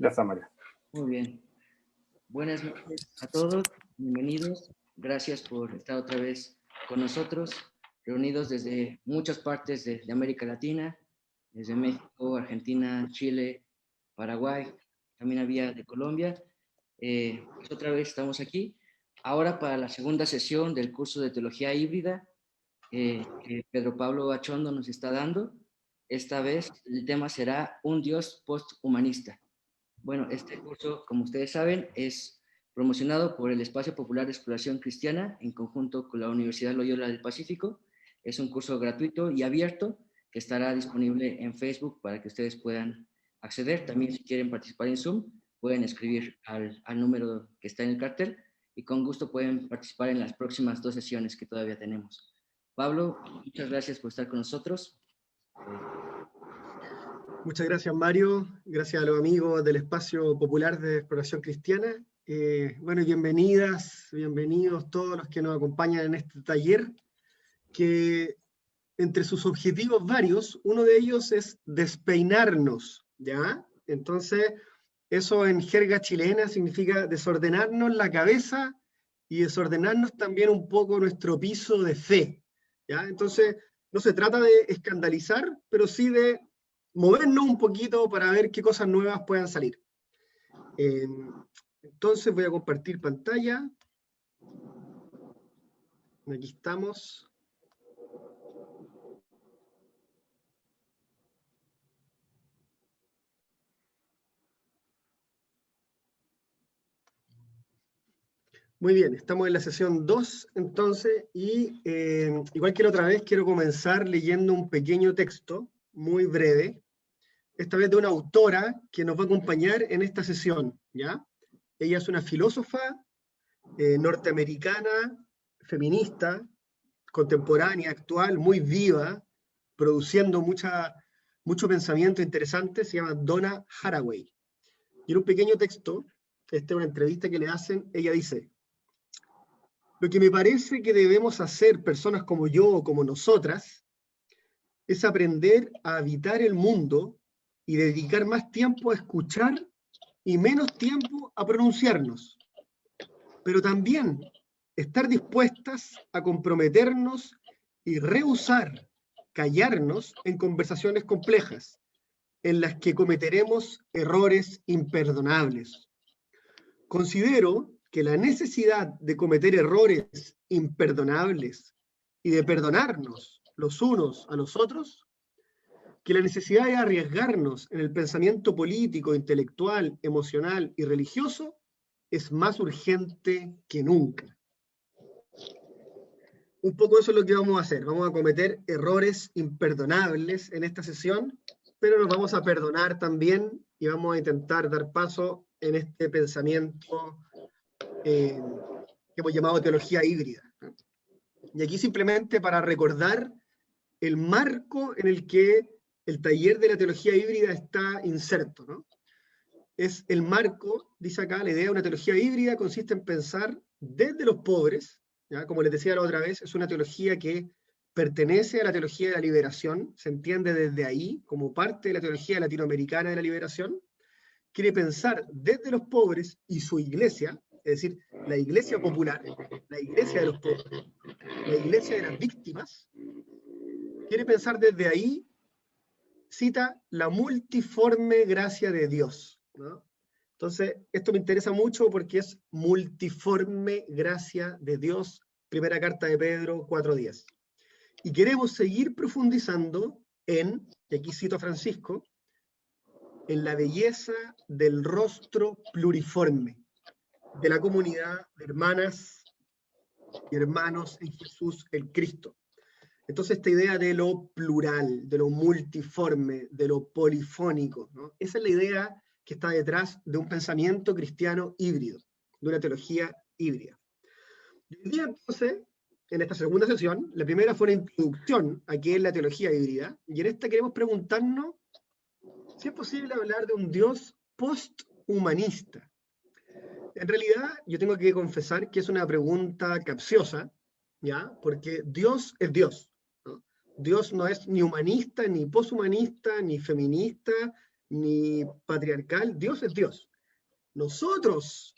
Ya está, María. Muy bien. Buenas noches a todos, bienvenidos. Gracias por estar otra vez con nosotros, reunidos desde muchas partes de América Latina, desde México, Argentina, Chile, Paraguay, también había de Colombia. Pues otra vez estamos aquí, ahora para la segunda sesión del curso de Teología Híbrida que Pedro Pablo Achondo nos está dando. Esta vez el tema será un Dios posthumanista. Bueno, este curso, como ustedes saben, es promocionado por el Espacio Popular de Exploración Cristiana en conjunto con la Universidad Loyola del Pacífico. Es un curso gratuito y abierto que estará disponible en Facebook para que ustedes puedan acceder. También si quieren participar en Zoom, pueden escribir al número que está en el cartel y con gusto pueden participar en las próximas 2 sesiones que todavía tenemos. Pablo, muchas gracias por estar con nosotros. Muchas gracias, Mario. Gracias a los amigos del Espacio Popular de Exploración Cristiana. Bueno, bienvenidas, bienvenidos todos los que nos acompañan en este taller, que entre sus objetivos varios, uno de ellos es despeinarnos, ¿ya? Entonces, eso en jerga chilena significa desordenarnos la cabeza y desordenarnos también un poco nuestro piso de fe, ¿ya? Entonces, no se trata de escandalizar, pero sí de movernos un poquito para ver qué cosas nuevas puedan salir. Entonces voy a compartir pantalla. Aquí estamos. Muy bien, estamos en la sesión 2 entonces, y igual que la otra vez, quiero comenzar leyendo un pequeño texto, muy breve, esta vez de una autora que nos va a acompañar en esta sesión, ¿ya? Ella es una filósofa norteamericana, feminista, contemporánea, actual, muy viva, produciendo mucho pensamiento interesante, se llama Donna Haraway. Y en un pequeño texto, esta es una entrevista que le hacen, ella dice: lo que me parece que debemos hacer personas como yo o como nosotras es aprender a habitar el mundo y dedicar más tiempo a escuchar y menos tiempo a pronunciarnos. Pero también estar dispuestas a comprometernos y rehusar callarnos en conversaciones complejas, en las que cometeremos errores imperdonables. Considero que la necesidad de cometer errores imperdonables y de perdonarnos los unos a los otros, que la necesidad de arriesgarnos en el pensamiento político, intelectual, emocional y religioso es más urgente que nunca. Un poco eso es lo que vamos a hacer. Vamos a cometer errores imperdonables en esta sesión, pero nos vamos a perdonar también y vamos a intentar dar paso en este pensamiento que hemos llamado teología híbrida. Y aquí simplemente para recordar el marco en el que el taller de la teología híbrida está inserto, ¿no? Es el marco, dice acá, la idea de una teología híbrida consiste en pensar desde los pobres, ¿ya? Como les decía la otra vez, es una teología que pertenece a la teología de la liberación, se entiende desde ahí, como parte de la teología latinoamericana de la liberación, quiere pensar desde los pobres y su iglesia, es decir, la iglesia popular, la iglesia de los pobres, la iglesia de las víctimas, quiere pensar desde ahí, cita, la multiforme gracia de Dios, ¿no? Entonces, esto me interesa mucho porque es multiforme gracia de Dios, primera carta de Pedro 4:10. Y queremos seguir profundizando en, y aquí cito a Francisco, en la belleza del rostro pluriforme de la comunidad de hermanas y hermanos en Jesús el Cristo. Entonces esta idea de lo plural, de lo multiforme, de lo polifónico, ¿no? Esa es la idea que está detrás de un pensamiento cristiano híbrido, de una teología híbrida. Y hoy día, entonces, en esta segunda sesión, la primera fue una introducción a qué es la teología híbrida, y en esta queremos preguntarnos si es posible hablar de un Dios posthumanista. En realidad, yo tengo que confesar que es una pregunta capciosa, ¿ya? Porque Dios es Dios, ¿no? Dios no es ni humanista, ni poshumanista, ni feminista, ni patriarcal. Dios es Dios. Nosotros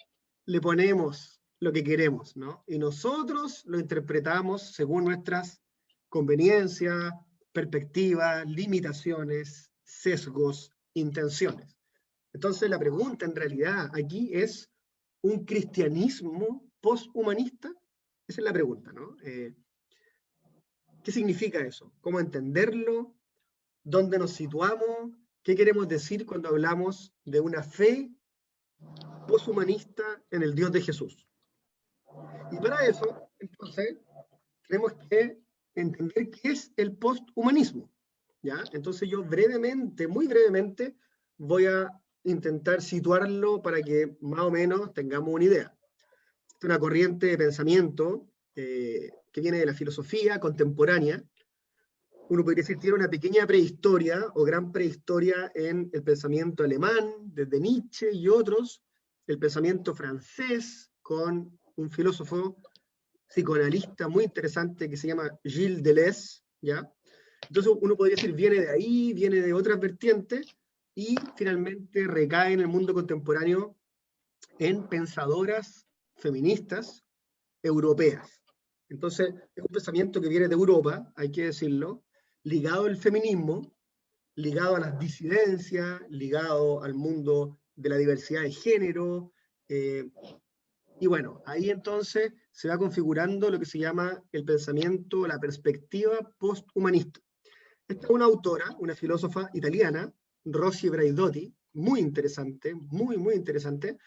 le ponemos lo que queremos, ¿no? Y nosotros lo interpretamos según nuestras conveniencias, perspectivas, limitaciones, sesgos, intenciones. Entonces la pregunta en realidad aquí es, ¿un cristianismo posthumanista? Esa es la pregunta, ¿no? ¿Qué significa eso? ¿Cómo entenderlo? ¿Dónde nos situamos? ¿Qué queremos decir cuando hablamos de una fe posthumanista en el Dios de Jesús? Y para eso, entonces, tenemos que entender qué es el posthumanismo, ¿ya? Entonces yo brevemente, muy brevemente, voy a intentar situarlo para que más o menos tengamos una idea. Es una corriente de pensamiento que viene de la filosofía contemporánea. Uno podría decir que tiene una pequeña prehistoria o gran prehistoria en el pensamiento alemán, desde Nietzsche y otros, el pensamiento francés con un filósofo psicoanalista muy interesante que se llama Gilles Deleuze, ¿ya? Entonces uno podría decir, viene de ahí, viene de otras vertientes, y finalmente recae en el mundo contemporáneo en pensadoras feministas europeas. Entonces, es un pensamiento que viene de Europa, hay que decirlo, ligado al feminismo, ligado a las disidencias, ligado al mundo de la diversidad de género, y bueno, ahí entonces se va configurando lo que se llama el pensamiento, la perspectiva posthumanista. Esta es una autora, una filósofa italiana, Rosy Braidotti, muy interesante, muy, muy interesante,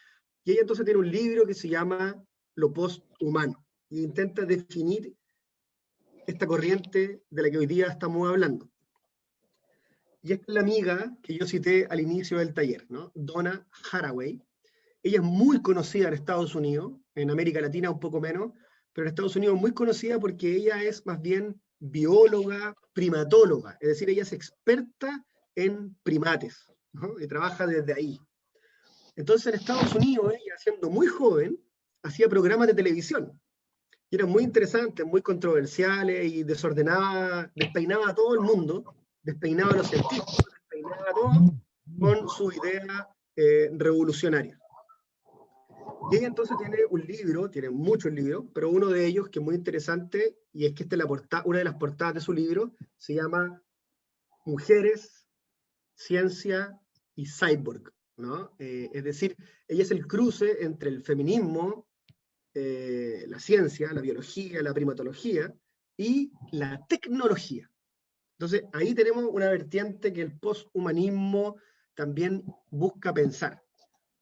y ella entonces tiene un libro que se llama Lo posthumano, y intenta definir esta corriente de la que hoy día estamos hablando. Y esta es la amiga que yo cité al inicio del taller, ¿no? Donna Haraway. Ella es muy conocida en Estados Unidos, en América Latina un poco menos, pero en Estados Unidos muy conocida porque ella es más bien bióloga, primatóloga, es decir, ella es experta en primates, ¿no? Y trabaja desde ahí. Entonces en Estados Unidos, ella siendo muy joven, hacía programas de televisión, y eran muy interesantes, muy controversiales, y desordenaba, despeinaba a todo el mundo, despeinaba a los científicos, despeinaba a todos con su idea revolucionaria. Y ella entonces tiene un libro, tiene muchos libros, pero uno de ellos que es muy interesante, y es que esta es una de las portadas de su libro, se llama Mujeres, Ciencia y Cyborg, ¿no? Es decir, ella es el cruce entre el feminismo, la ciencia, la biología, la primatología y la tecnología. Entonces, ahí tenemos una vertiente que el posthumanismo también busca pensar.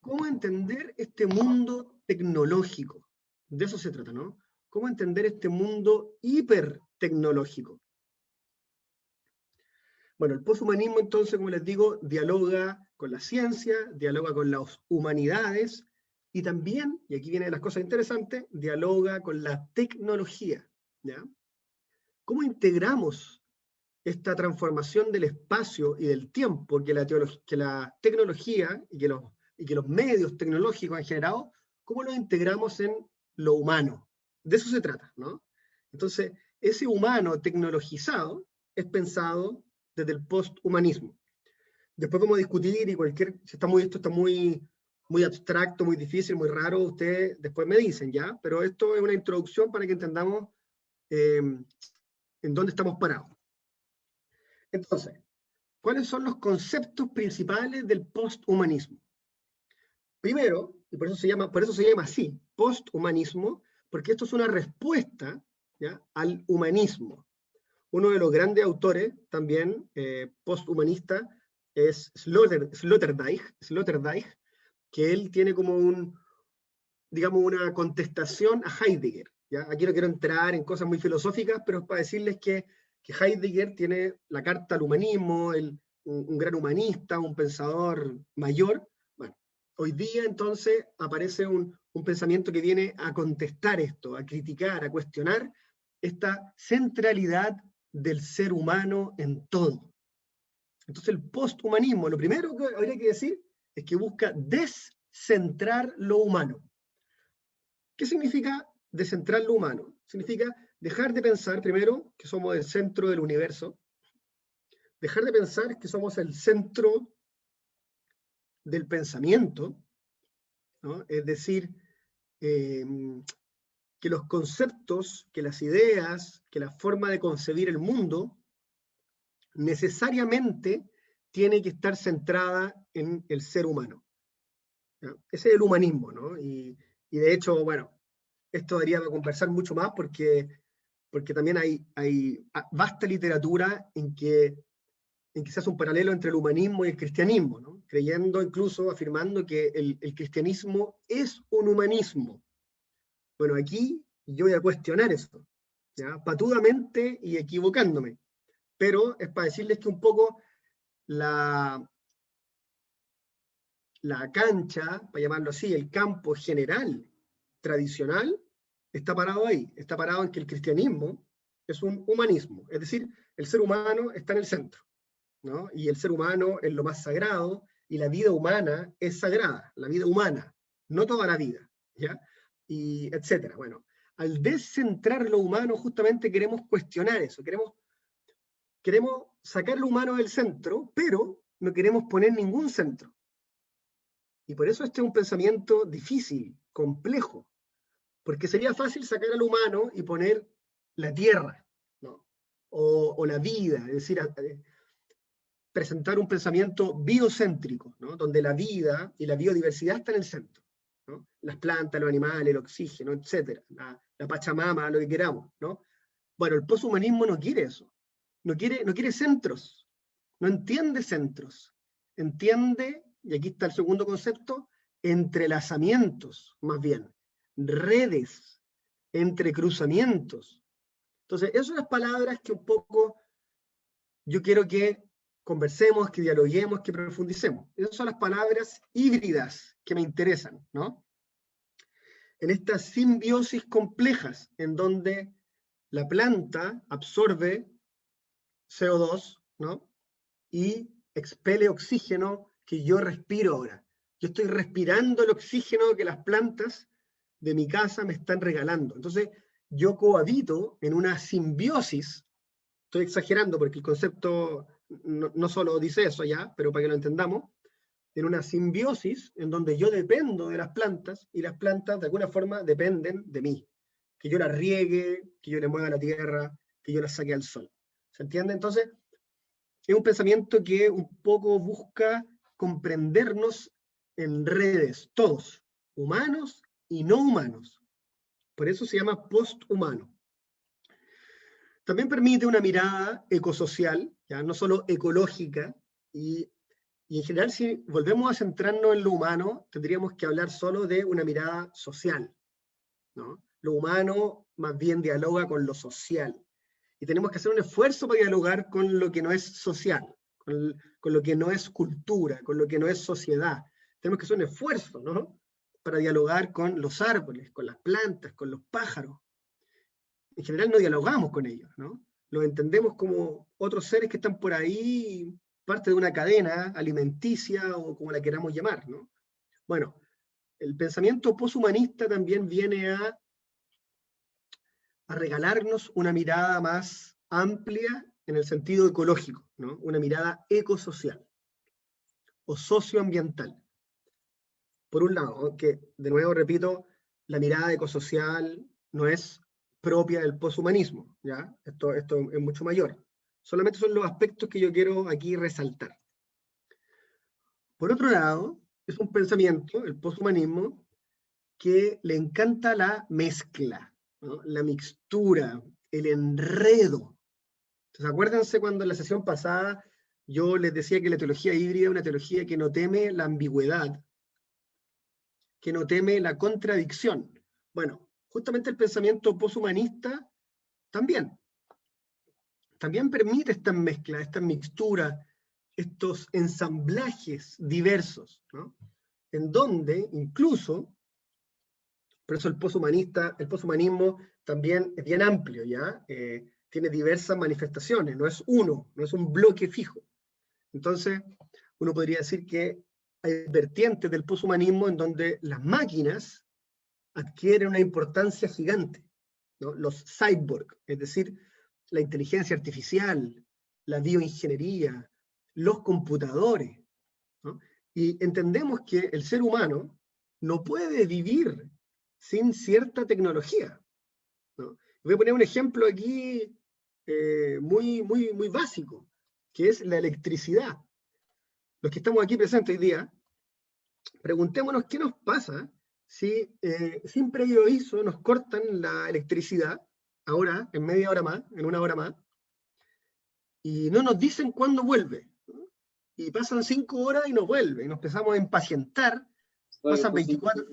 ¿Cómo entender este mundo tecnológico? De eso se trata, ¿no? ¿Cómo entender este mundo hipertecnológico? Bueno, el posthumanismo, entonces, como les digo, dialoga con la ciencia, dialoga con las humanidades, y también, y aquí vienen las cosas interesantes, dialoga con la tecnología, ¿ya? ¿Cómo integramos esta transformación del espacio y del tiempo que la tecnología y que los medios tecnológicos han generado, cómo los integramos en lo humano? De eso se trata, ¿no? Entonces, ese humano tecnologizado es pensado desde el posthumanismo. Después vamos a discutir, y si esto está muy, muy abstracto, muy difícil, muy raro, ustedes después me dicen, ¿ya? Pero esto es una introducción para que entendamos en dónde estamos parados. Entonces, ¿cuáles son los conceptos principales del posthumanismo? Primero, y por eso se llama así, posthumanismo, porque esto es una respuesta, ¿ya?, al humanismo. Uno de los grandes autores también posthumanista es Sloterdijk, que él tiene como digamos, una contestación a Heidegger, ¿ya? Aquí no quiero entrar en cosas muy filosóficas, pero es para decirles que Heidegger tiene la carta al humanismo, un gran humanista, un pensador mayor. Bueno, hoy día entonces aparece un pensamiento que viene a contestar esto, a criticar, a cuestionar esta centralidad del ser humano en todo. Entonces el posthumanismo, lo primero que habría que decir es que busca descentrar lo humano. ¿Qué significa descentrar lo humano? Significa dejar de pensar primero que somos el centro del universo, dejar de pensar que somos el centro del pensamiento, ¿no? Es decir, que los conceptos, que las ideas, que la forma de concebir el mundo, necesariamente tiene que estar centrada en el ser humano, ¿ya? Ese es el humanismo, ¿no? Y de hecho, bueno, esto daría para conversar mucho más porque también hay vasta literatura en que se hace un paralelo entre el humanismo y el cristianismo, ¿no? Creyendo, incluso afirmando que el cristianismo es un humanismo. Bueno, aquí yo voy a cuestionar eso, ¿ya? Patudamente y equivocándome, pero es para decirles que un poco la cancha, para llamarlo así, el campo general, tradicional, está parado ahí, está parado en que el cristianismo es un humanismo, es decir, el ser humano está en el centro, ¿no? Y el ser humano es lo más sagrado, y la vida humana es sagrada, la vida humana, no toda la vida, ¿ya? Y etcétera. Bueno, al descentrar lo humano, justamente queremos cuestionar eso, queremos sacar lo humano del centro, pero no queremos poner ningún centro. Y por eso este es un pensamiento difícil, complejo, porque sería fácil sacar al humano y poner la tierra, ¿no? O la vida, es decir, presentar un pensamiento biocéntrico, ¿no? Donde la vida y la biodiversidad están en el centro, ¿no? Las plantas, los animales, el oxígeno, etc. La Pachamama, lo que queramos, ¿no? Bueno, el poshumanismo no quiere eso, no quiere centros, no entiende centros, entiende, y aquí está el segundo concepto, entrelazamientos, más bien, redes, entrecruzamientos. Entonces, esas son las palabras que un poco yo quiero que conversemos, que dialoguemos, que profundicemos. Esas son las palabras híbridas que me interesan, ¿no? En estas simbiosis complejas, en donde la planta absorbe CO2, ¿no? Y expele oxígeno que yo respiro ahora. Yo estoy respirando el oxígeno que las plantas de mi casa me están regalando. Entonces, yo cohabito en una simbiosis. Estoy exagerando porque el concepto no solo dice eso ya, pero para que lo entendamos, en una simbiosis en donde yo dependo de las plantas y las plantas de alguna forma dependen de mí. Que yo las riegue, que yo le mueva la tierra, que yo las saque al sol. ¿Se entiende? Entonces, es un pensamiento que un poco busca comprendernos en redes, todos, humanos y no humanos. Por eso se llama posthumano. También permite una mirada ecosocial, ¿ya? No solo ecológica, y en general, si volvemos a centrarnos en lo humano, tendríamos que hablar solo de una mirada social, ¿no? Lo humano más bien dialoga con lo social, y tenemos que hacer un esfuerzo para dialogar con lo que no es social, con lo que no es cultura, con lo que no es sociedad. Tenemos que hacer un esfuerzo, ¿no? Para dialogar con los árboles, con las plantas, con los pájaros. En general no dialogamos con ellos, ¿no? Los entendemos como otros seres que están por ahí, parte de una cadena alimenticia o como la queramos llamar, ¿no? Bueno, el pensamiento poshumanista también viene a regalarnos una mirada más amplia en el sentido ecológico, ¿no? Una mirada ecosocial o socioambiental. Por un lado, aunque de nuevo repito, la mirada ecosocial no es propia del poshumanismo, ¿ya? Esto es mucho mayor. Solamente son los aspectos que yo quiero aquí resaltar. Por otro lado, es un pensamiento, el poshumanismo, que le encanta la mezcla, ¿no? La mixtura, el enredo. Entonces, acuérdense cuando en la sesión pasada yo les decía que la teología híbrida es una teología que no teme la ambigüedad, que no teme la contradicción. Bueno, justamente el pensamiento poshumanista también permite esta mezcla, esta mixtura, estos ensamblajes diversos, ¿no? En donde incluso, por eso el poshumanismo también es bien amplio, ¿ya? Tiene diversas manifestaciones, no es uno, no es un bloque fijo. Entonces, uno podría decir que hay vertientes del poshumanismo en donde las máquinas adquieren una importancia gigante, ¿no? Los cyborg, es decir, la inteligencia artificial, la bioingeniería, los computadores, ¿no? Y entendemos que el ser humano no puede vivir sin cierta tecnología, ¿no? Voy a poner un ejemplo aquí muy básico, que es la electricidad. Los que estamos aquí presentes hoy día, preguntémonos qué nos pasa si sin previo aviso nos cortan la electricidad, ahora, en media hora más, en una hora más, y no nos dicen cuándo vuelve, ¿no? Y pasan 5 horas y no vuelve, y nos empezamos a impacientar, pasan 24,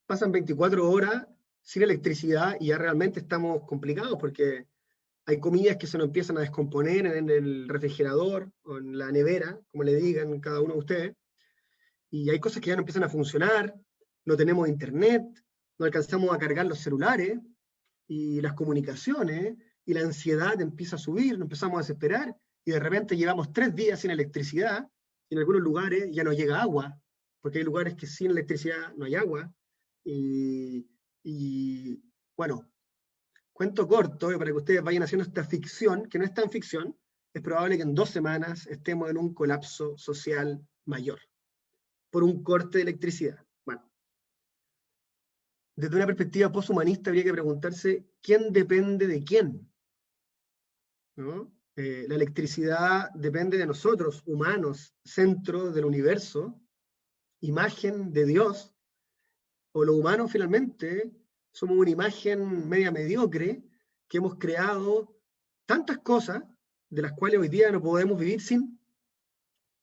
pasan 24 horas sin electricidad y ya realmente estamos complicados porque hay comidas que se nos empiezan a descomponer en el refrigerador o en la nevera, como le digan cada uno de ustedes, y hay cosas que ya no empiezan a funcionar, no tenemos internet, no alcanzamos a cargar los celulares, y las comunicaciones, y la ansiedad empieza a subir, nos empezamos a desesperar, y de repente llevamos 3 días sin electricidad, y en algunos lugares ya no llega agua, porque hay lugares que sin electricidad no hay agua, y bueno, cuento corto, para que ustedes vayan haciendo esta ficción, que no es tan ficción, es probable que en 2 semanas estemos en un colapso social mayor, por un corte de electricidad. Bueno, desde una perspectiva poshumanista habría que preguntarse quién depende de quién, ¿no? La electricidad depende de nosotros, humanos, centro del universo, imagen de Dios, o los humanos finalmente somos una imagen media mediocre que hemos creado tantas cosas de las cuales hoy día no podemos vivir sin,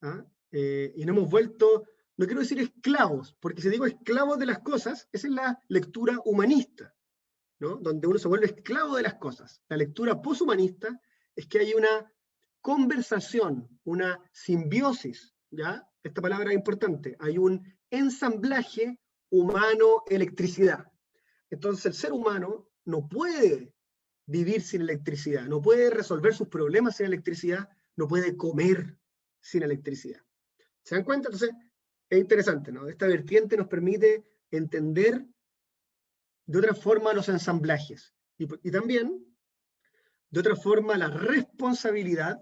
¿ah? Y nos hemos vuelto, no quiero decir esclavos, porque si digo esclavos de las cosas, esa es la lectura humanista, ¿no? Donde uno se vuelve esclavo de las cosas. La lectura poshumanista es que hay una conversación, una simbiosis, ¿ya? Esta palabra es importante. Hay un ensamblaje humano-electricidad. Entonces el ser humano no puede vivir sin electricidad, no puede resolver sus problemas sin electricidad, no puede comer sin electricidad. ¿Se dan cuenta? Entonces es interesante, ¿no? Esta vertiente nos permite entender de otra forma los ensamblajes y también de otra forma la responsabilidad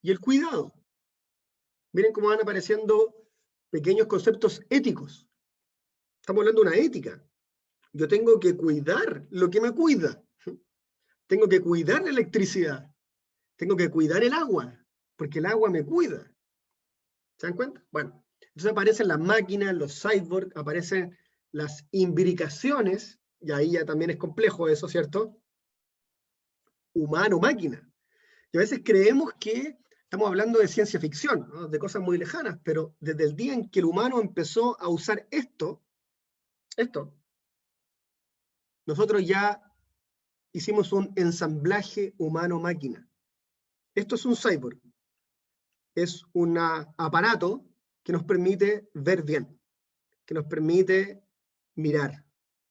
y el cuidado. Miren cómo van apareciendo pequeños conceptos éticos. Estamos hablando de una ética. Yo tengo que cuidar lo que me cuida. Tengo que cuidar la electricidad. Tengo que cuidar el agua, porque el agua me cuida. ¿Se dan cuenta? Bueno, entonces aparecen las máquinas, los cyborgs, aparecen las imbricaciones, y ahí ya también es complejo eso, ¿cierto? Humano-máquina. Y a veces creemos que estamos hablando de ciencia ficción, ¿no? De cosas muy lejanas, pero desde el día en que el humano empezó a usar esto, nosotros ya hicimos un ensamblaje humano-máquina. Esto es un cyborg. Es un aparato que nos permite ver bien, que nos permite mirar,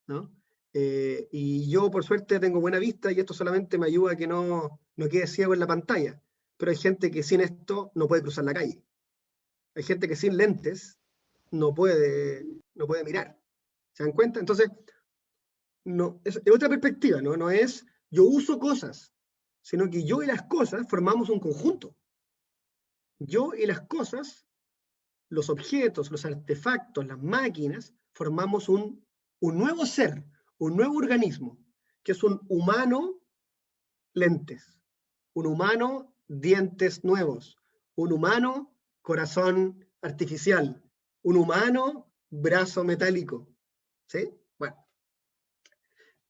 ¿no? Y yo, por suerte, tengo buena vista y esto solamente me ayuda a que no quede ciego en la pantalla. Pero hay gente que sin esto no puede cruzar la calle. Hay gente que sin lentes no puede mirar. ¿Se dan cuenta? Entonces, no, es otra perspectiva, ¿no? No es yo uso cosas, sino que yo y las cosas formamos un conjunto. Yo y las cosas, los objetos, los artefactos, las máquinas, formamos un nuevo ser, un nuevo organismo, que es un humano lentes, un humano dientes nuevos, un humano corazón artificial, un humano brazo metálico. ¿Sí? Bueno,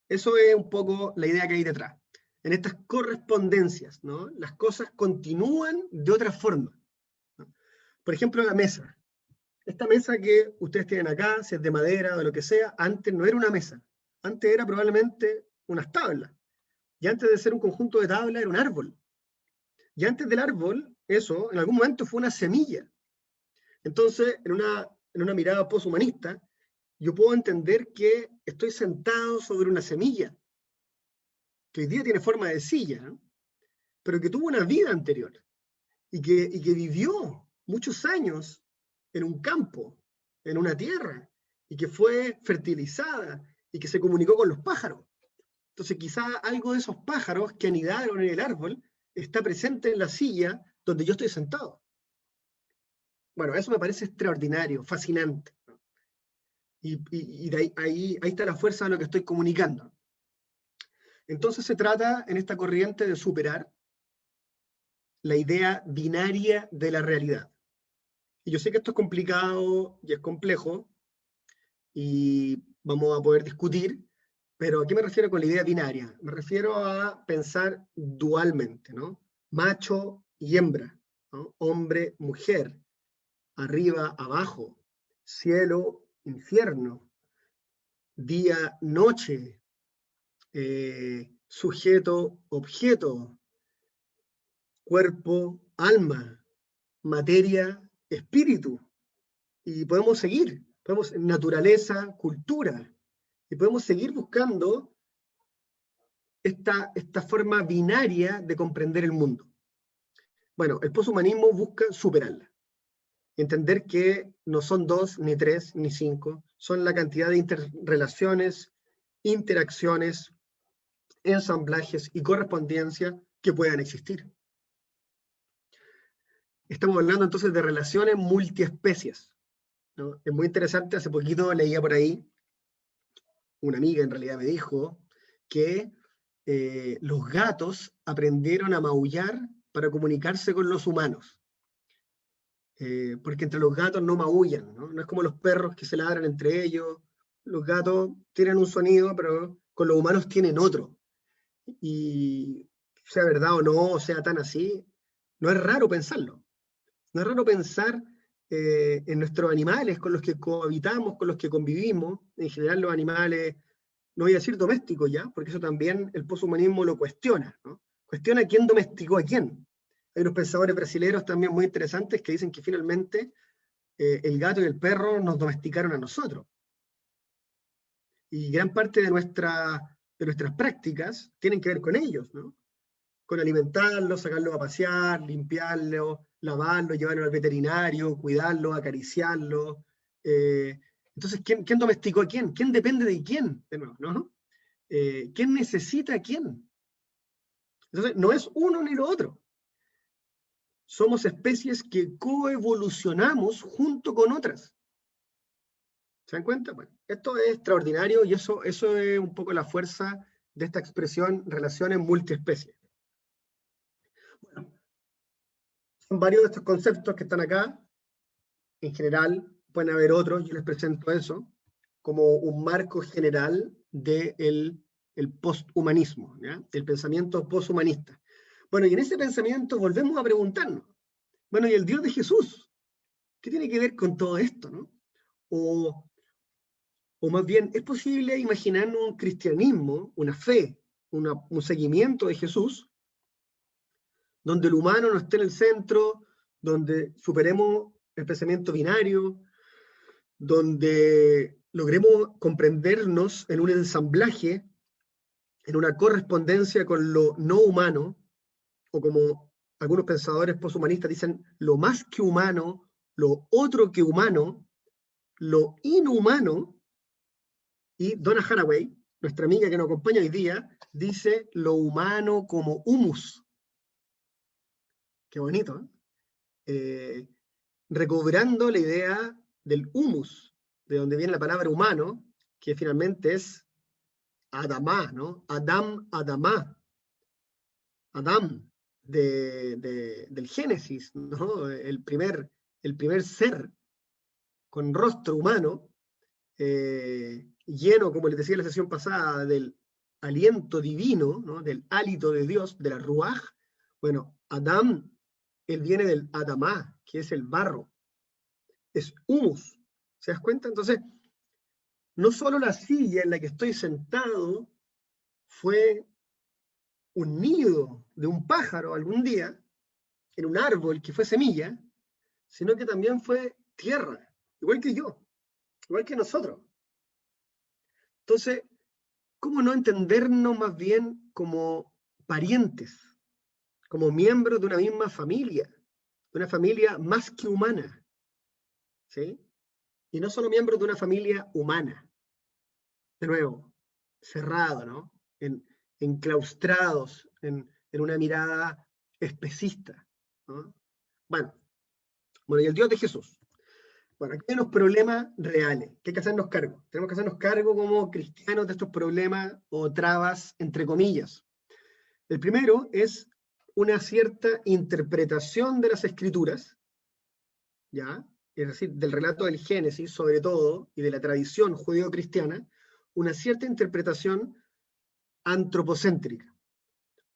eso es un poco la idea que hay detrás. En estas correspondencias, ¿no? Las cosas continúan de otra forma, ¿no? Por ejemplo, la mesa. Esta mesa que ustedes tienen acá, si es de madera o de lo que sea, antes no era una mesa. Antes era probablemente unas tablas. Y antes de ser un conjunto de tablas era un árbol. Y antes del árbol, eso en algún momento fue una semilla. Entonces, en una mirada poshumanista, yo puedo entender que estoy sentado sobre una semilla, que hoy día tiene forma de silla, ¿no? Pero que tuvo una vida anterior y que vivió muchos años en un campo, en una tierra, y que fue fertilizada y que se comunicó con los pájaros. Entonces quizá algo de esos pájaros que anidaron en el árbol está presente en la silla donde yo estoy sentado. Bueno, eso me parece extraordinario, fascinante. Y de ahí está la fuerza de lo que estoy comunicando. Entonces se trata en esta corriente de superar la idea binaria de la realidad. Y yo sé que esto es complicado y es complejo y vamos a poder discutir, pero ¿a qué me refiero con la idea binaria? Me refiero a pensar dualmente, ¿no? Macho y hembra, ¿no? Hombre, mujer, arriba, abajo, cielo, infierno, día, noche, sujeto, objeto, cuerpo, alma, materia, espíritu. Y podemos seguir, podemos naturaleza, cultura, y podemos seguir buscando esta forma binaria de comprender el mundo. Bueno, el poshumanismo busca superarla, entender que no son 2, ni 3, ni 5, son la cantidad de interrelaciones, interacciones, ensamblajes y correspondencia que puedan existir. Estamos hablando entonces de relaciones multiespecies, ¿no? Es muy interesante, hace poquito leía por ahí, una amiga en realidad me dijo que los gatos aprendieron a maullar para comunicarse con los humanos. Porque entre los gatos no maullan, ¿no? No es como los perros que se ladran entre ellos. Los gatos tienen un sonido, pero con los humanos tienen otro. Y sea verdad o no, o sea tan así, no es raro pensarlo. No es raro pensar en nuestros animales con los que cohabitamos, con los que convivimos. En general los animales, no voy a decir domésticos ya, porque eso también el poshumanismo lo cuestiona, ¿no? Cuestiona quién domesticó a quién. Hay unos pensadores brasileños también muy interesantes que dicen que finalmente el gato y el perro nos domesticaron a nosotros. Y gran parte de nuestras prácticas tienen que ver con ellos, ¿no? Con alimentarlo, sacarlo a pasear, limpiarlo, lavarlo, llevarlo al veterinario, cuidarlo, acariciarlo. Entonces, ¿quién domesticó a quién? ¿Quién depende de quién? De nuevo, ¿no? ¿Quién necesita a quién? Entonces, no es uno ni lo otro. Somos especies que coevolucionamos junto con otras. ¿Se dan cuenta? Bueno, esto es extraordinario y eso es un poco la fuerza de esta expresión relaciones multiespecies. Bueno, son varios de estos conceptos que están acá. En general, pueden haber otros, yo les presento eso, como un marco general del posthumanismo, ¿ya? El pensamiento posthumanista. Bueno, y en ese pensamiento volvemos a preguntarnos, bueno, ¿y el Dios de Jesús? ¿Qué tiene que ver con todo esto, no? O más bien, ¿es posible imaginar un cristianismo, una fe, un seguimiento de Jesús, donde el humano no esté en el centro, donde superemos el pensamiento binario, donde logremos comprendernos en un ensamblaje, en una correspondencia con lo no humano, o como algunos pensadores posthumanistas dicen, lo más que humano, lo otro que humano, lo inhumano? Y Donna Haraway, nuestra amiga que nos acompaña hoy día, dice lo humano como humus. Qué bonito, ¿eh? Recobrando la idea del humus, de donde viene la palabra humano, que finalmente es Adamá, ¿no? Adam, Adamá. Adam, del Génesis, ¿no? El primer ser con rostro humano, lleno, como les decía en la sesión pasada, del aliento divino, ¿no? Del hálito de Dios, de la Ruaj. Bueno, Adam, él viene del Adamá, que es el barro, es humus. ¿Se das cuenta? Entonces, no solo la silla en la que estoy sentado fue un nido de un pájaro algún día, en un árbol que fue semilla, sino que también fue tierra, igual que yo, igual que nosotros. Entonces, ¿cómo no entendernos más bien como parientes, como miembros de una misma familia, de una familia más que humana? ¿Sí? Y no solo miembros de una familia humana, de nuevo, cerrado, ¿no? Enclaustrados en una mirada especista, ¿no? Bueno, Bueno, y el Dios de Jesús. Bueno, aquí hay unos problemas reales, que hay que hacernos cargo. Tenemos que hacernos cargo como cristianos de estos problemas o trabas, entre comillas. El primero es una cierta interpretación de las escrituras, ¿ya? Es decir, del relato del Génesis, sobre todo, y de la tradición judío-cristiana, una cierta interpretación antropocéntrica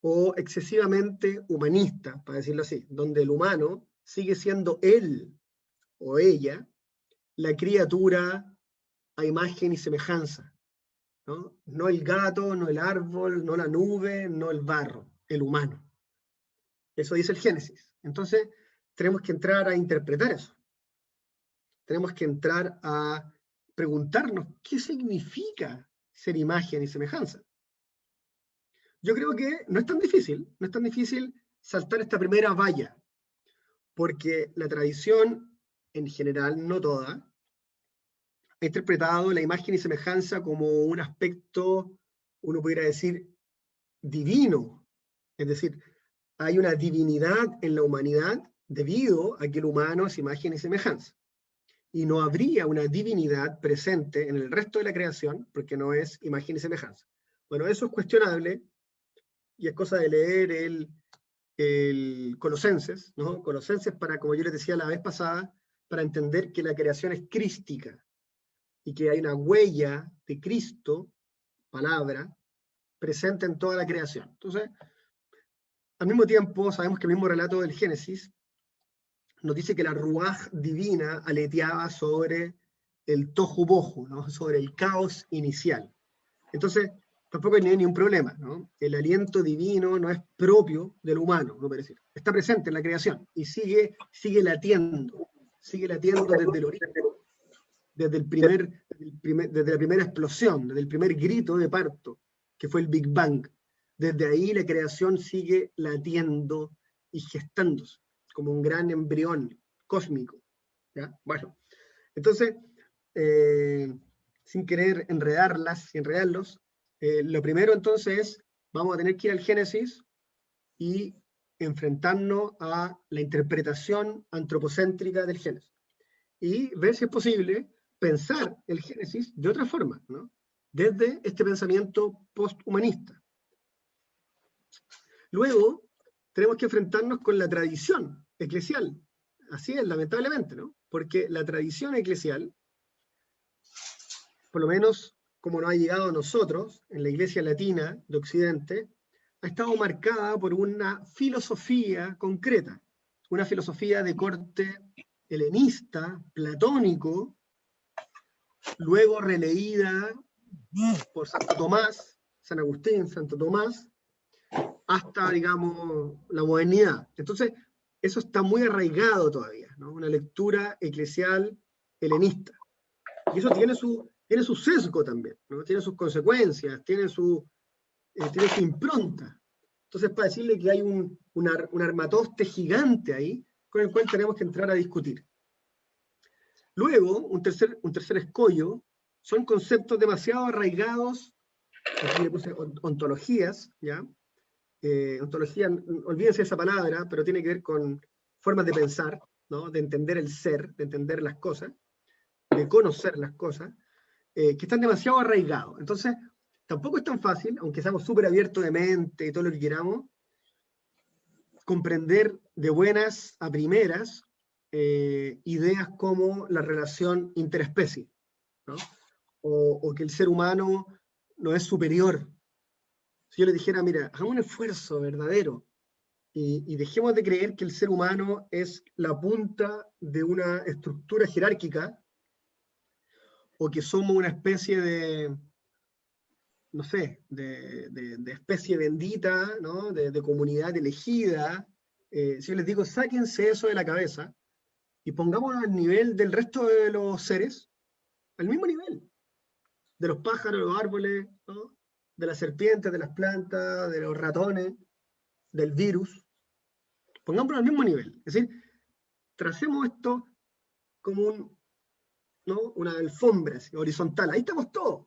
o excesivamente humanista, para decirlo así, donde el humano sigue siendo él o ella la criatura a imagen y semejanza, ¿no? No el gato, no el árbol, no la nube, no el barro, el humano. Eso dice el Génesis. Entonces, tenemos que entrar a interpretar eso. Tenemos que entrar a preguntarnos qué significa ser imagen y semejanza. Yo creo que no es tan difícil saltar esta primera valla, porque la tradición, en general, no toda, ha interpretado la imagen y semejanza como un aspecto, uno pudiera decir, divino. Es decir, hay una divinidad en la humanidad debido a que el humano es imagen y semejanza. Y no habría una divinidad presente en el resto de la creación porque no es imagen y semejanza. Bueno, eso es cuestionable y es cosa de leer el Colosenses, ¿no? Colosenses para, como yo les decía la vez pasada, para entender que la creación es crística y que hay una huella de Cristo, palabra, presente en toda la creación. Entonces, al mismo tiempo, sabemos que el mismo relato del Génesis nos dice que la ruaj divina aleteaba sobre el tohu bohu, ¿no? Sobre el caos inicial. Entonces, tampoco hay ningún problema, ¿no? El aliento divino no es propio del humano, no puede decir. Está presente en la creación y sigue latiendo desde el origen, desde la primera explosión, desde el primer grito de parto, que fue el Big Bang. Desde ahí la creación sigue latiendo y gestándose como un gran embrión cósmico, ¿ya? Bueno, entonces, sin querer enredarlos, lo primero entonces es, vamos a tener que ir al Génesis y enfrentarnos a la interpretación antropocéntrica del Génesis. Y ver si es posible pensar el Génesis de otra forma, ¿no? Desde este pensamiento posthumanista. Luego, tenemos que enfrentarnos con la tradición eclesial. Así es, lamentablemente, ¿no? Porque la tradición eclesial, por lo menos como nos ha llegado a nosotros, en la Iglesia Latina de Occidente, ha estado marcada por una filosofía concreta, una filosofía de corte helenista, platónico, luego releída por Santo Tomás, San Agustín, Santo Tomás, hasta, digamos, la modernidad. Entonces, eso está muy arraigado todavía, ¿no? Una lectura eclesial helenista. Y eso tiene su sesgo también, ¿no? Tiene sus consecuencias, tiene su impronta. Entonces, para decirle que hay un armatoste gigante ahí, con el cual tenemos que entrar a discutir. Luego, un tercer escollo, son conceptos demasiado arraigados, aquí le puse ontologías, ¿ya? Ontología, olvídense esa palabra, pero tiene que ver con formas de pensar, ¿no? De entender el ser, de entender las cosas, de conocer las cosas, que están demasiado arraigados. Entonces, tampoco es tan fácil, aunque seamos súper abiertos de mente y todo lo que queramos, comprender de buenas a primeras ideas como la relación interespecie, ¿no? O que el ser humano no es superior. Si yo le dijera, mira, hagamos un esfuerzo verdadero y dejemos de creer que el ser humano es la punta de una estructura jerárquica o que somos una especie de, no sé, de especie bendita, ¿no? De comunidad elegida. Si yo les digo, sáquense eso de la cabeza y pongámonos al nivel del resto de los seres, al mismo nivel, de los pájaros, los árboles, ¿no? De las serpientes, de las plantas, de los ratones, del virus, pongámoslo al mismo nivel. Es decir, tracemos esto como ¿no? Una alfombra así, horizontal. Ahí estamos todos,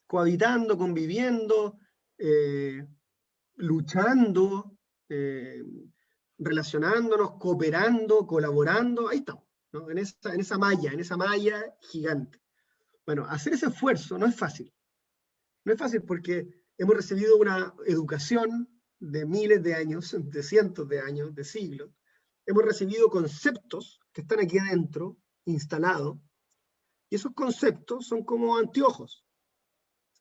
cohabitando, conviviendo, luchando, relacionándonos, cooperando, colaborando, ahí estamos, ¿no? En esa malla gigante. Bueno, hacer ese esfuerzo no es fácil. No es fácil porque hemos recibido una educación de miles de años, de cientos de años, de siglos. Hemos recibido conceptos que están aquí adentro, instalados, y esos conceptos son como anteojos.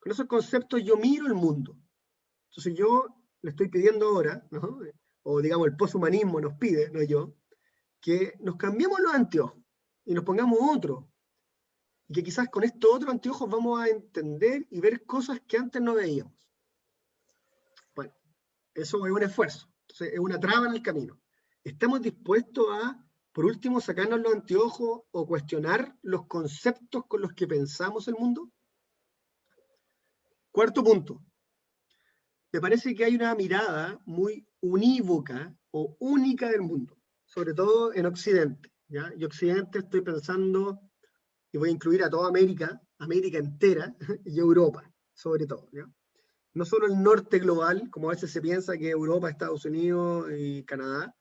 Con esos conceptos yo miro el mundo. Entonces yo le estoy pidiendo ahora, ¿no? O digamos el poshumanismo nos pide, no yo, que nos cambiemos los anteojos y nos pongamos otros. Y que quizás con estos otros anteojos vamos a entender y ver cosas que antes no veíamos. Bueno, eso es un esfuerzo. Entonces, es una traba en el camino. ¿Estamos dispuestos a, por último, sacarnos los anteojos o cuestionar los conceptos con los que pensamos el mundo? Cuarto punto. Me parece que hay una mirada muy unívoca o única del mundo, sobre todo en Occidente, ¿ya? Y Occidente estoy pensando, y voy a incluir a toda América, América entera, y Europa, sobre todo, ¿ya? No solo el norte global, como a veces se piensa que Europa, Estados Unidos y Canadá.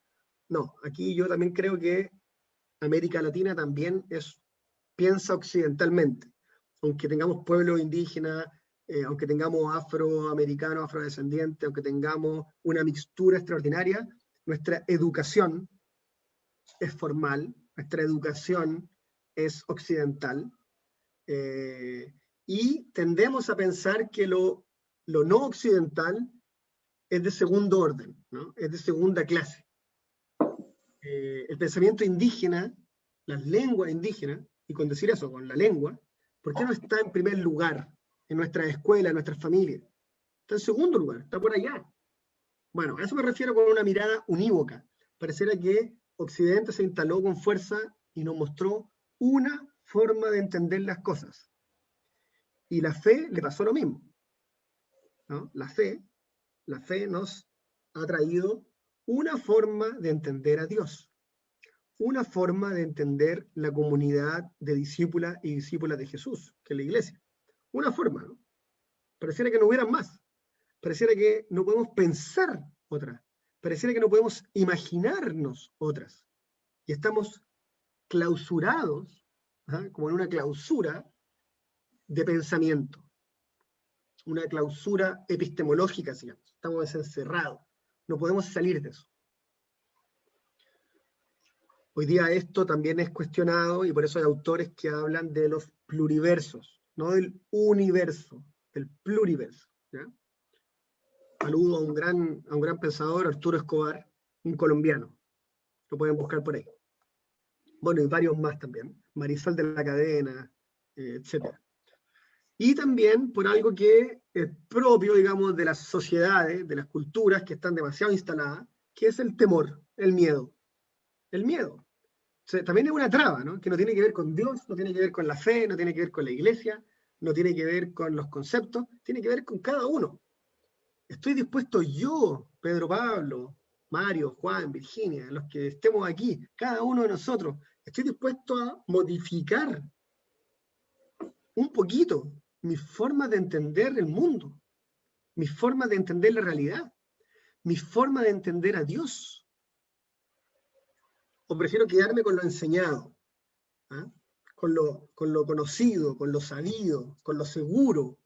No, aquí yo también creo que América Latina también piensa occidentalmente, aunque tengamos pueblos indígenas, aunque tengamos afroamericanos, afrodescendientes, aunque tengamos una mixtura extraordinaria, nuestra educación es formal, nuestra educación es occidental, y tendemos a pensar que lo no occidental es de segundo orden, ¿no? Es de segunda clase. El pensamiento indígena, las lenguas indígenas, y con decir eso, con la lengua, ¿por qué no está en primer lugar en nuestras escuelas, en nuestras familias? Está en segundo lugar, está por allá. Bueno, a eso me refiero con una mirada unívoca. Pareciera que Occidente se instaló con fuerza y nos mostró una forma de entender las cosas. Y la fe le pasó lo mismo, ¿no? La fe nos ha traído una forma de entender a Dios, una forma de entender la comunidad de discípulas y discípulas de Jesús, que es la iglesia. Una forma, ¿no? Pareciera que no hubieran más. Pareciera que no podemos pensar otra. Pareciera que no podemos imaginarnos otras. Y estamos clausurados, ¿ah? Como en una clausura de pensamiento. Una clausura epistemológica, digamos. Estamos encerrados. No podemos salir de eso. Hoy día esto también es cuestionado y por eso hay autores que hablan de los pluriversos, no del universo, del pluriverso, ¿ya? Saludo a un gran pensador, Arturo Escobar, un colombiano. Lo pueden buscar por ahí. Bueno, y varios más también. Marisol de la Cadena, etc. Y también por algo que es propio, digamos, de las sociedades, de las culturas que están demasiado instaladas, que es el temor, el miedo. El miedo. O sea, también es una traba, ¿no? Que no tiene que ver con Dios, no tiene que ver con la fe, no tiene que ver con la iglesia, no tiene que ver con los conceptos, tiene que ver con cada uno. Estoy dispuesto yo, Pedro Pablo, Mario, Juan, Virginia, los que estemos aquí, cada uno de nosotros, estoy dispuesto a modificar un poquito mi forma de entender el mundo, mi forma de entender la realidad, mi forma de entender a Dios. O prefiero quedarme con lo enseñado, ¿ah? Con lo conocido, con lo sabido, con lo seguro.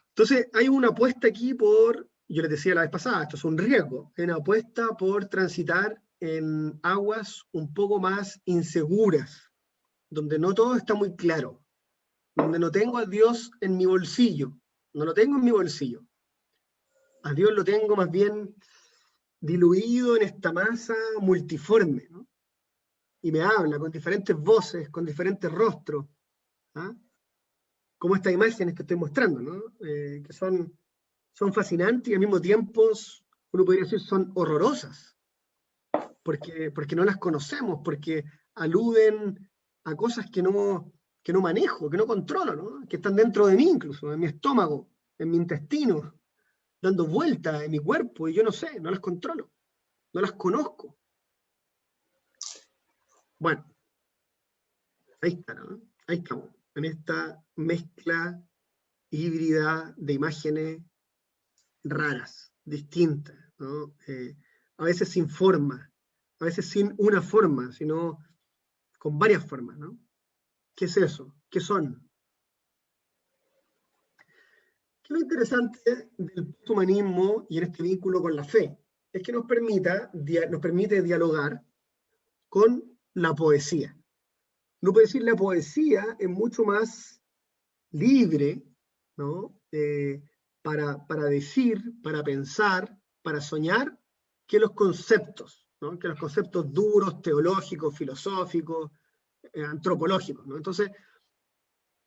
Entonces, hay una apuesta aquí yo les decía la vez pasada, esto es un riesgo, hay una apuesta por transitar en aguas un poco más inseguras, donde no todo está muy claro, donde no tengo a Dios en mi bolsillo, no lo tengo en mi bolsillo. A Dios lo tengo más bien diluido en esta masa multiforme, ¿no? Y me habla con diferentes voces, con diferentes rostros, ¿ah? Como estas imágenes que estoy mostrando, ¿no? Que son fascinantes y al mismo tiempo uno podría decir son horrorosas, porque no las conocemos, porque aluden a cosas que no manejo, que no controlo, ¿no? Que están dentro de mí incluso, en mi estómago, en mi intestino, dando vueltas en mi cuerpo, y yo no sé, no las controlo, no las conozco. Bueno, ahí está, ¿no? Ahí estamos, en esta mezcla híbrida de imágenes raras, distintas, ¿no? a veces sin forma, a veces sin una forma, sino con varias formas, ¿no? ¿Qué es eso? ¿Qué son? ¿Qué es lo interesante del posthumanismo y en este vínculo con la fe? Es que nos permite dialogar con la poesía. No puedo decir, la poesía es mucho más libre, ¿no? Para decir, para pensar, para soñar, que los conceptos, ¿no? Que los conceptos duros, teológicos, filosóficos, antropológicos, ¿no? Entonces,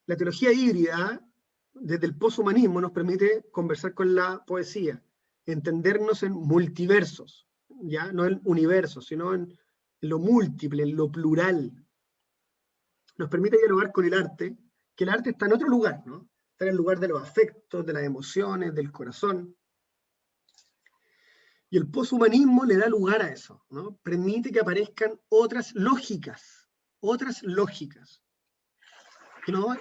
la teología híbrida, desde el poshumanismo, nos permite conversar con la poesía, entendernos en multiversos, ¿ya? No en universos, sino en lo múltiple, en lo plural. Nos permite dialogar con el arte, que el arte está en otro lugar, ¿no? Está en el lugar de los afectos, de las emociones, del corazón. Y el poshumanismo le da lugar a eso, ¿no? Permite que aparezcan otras lógicas,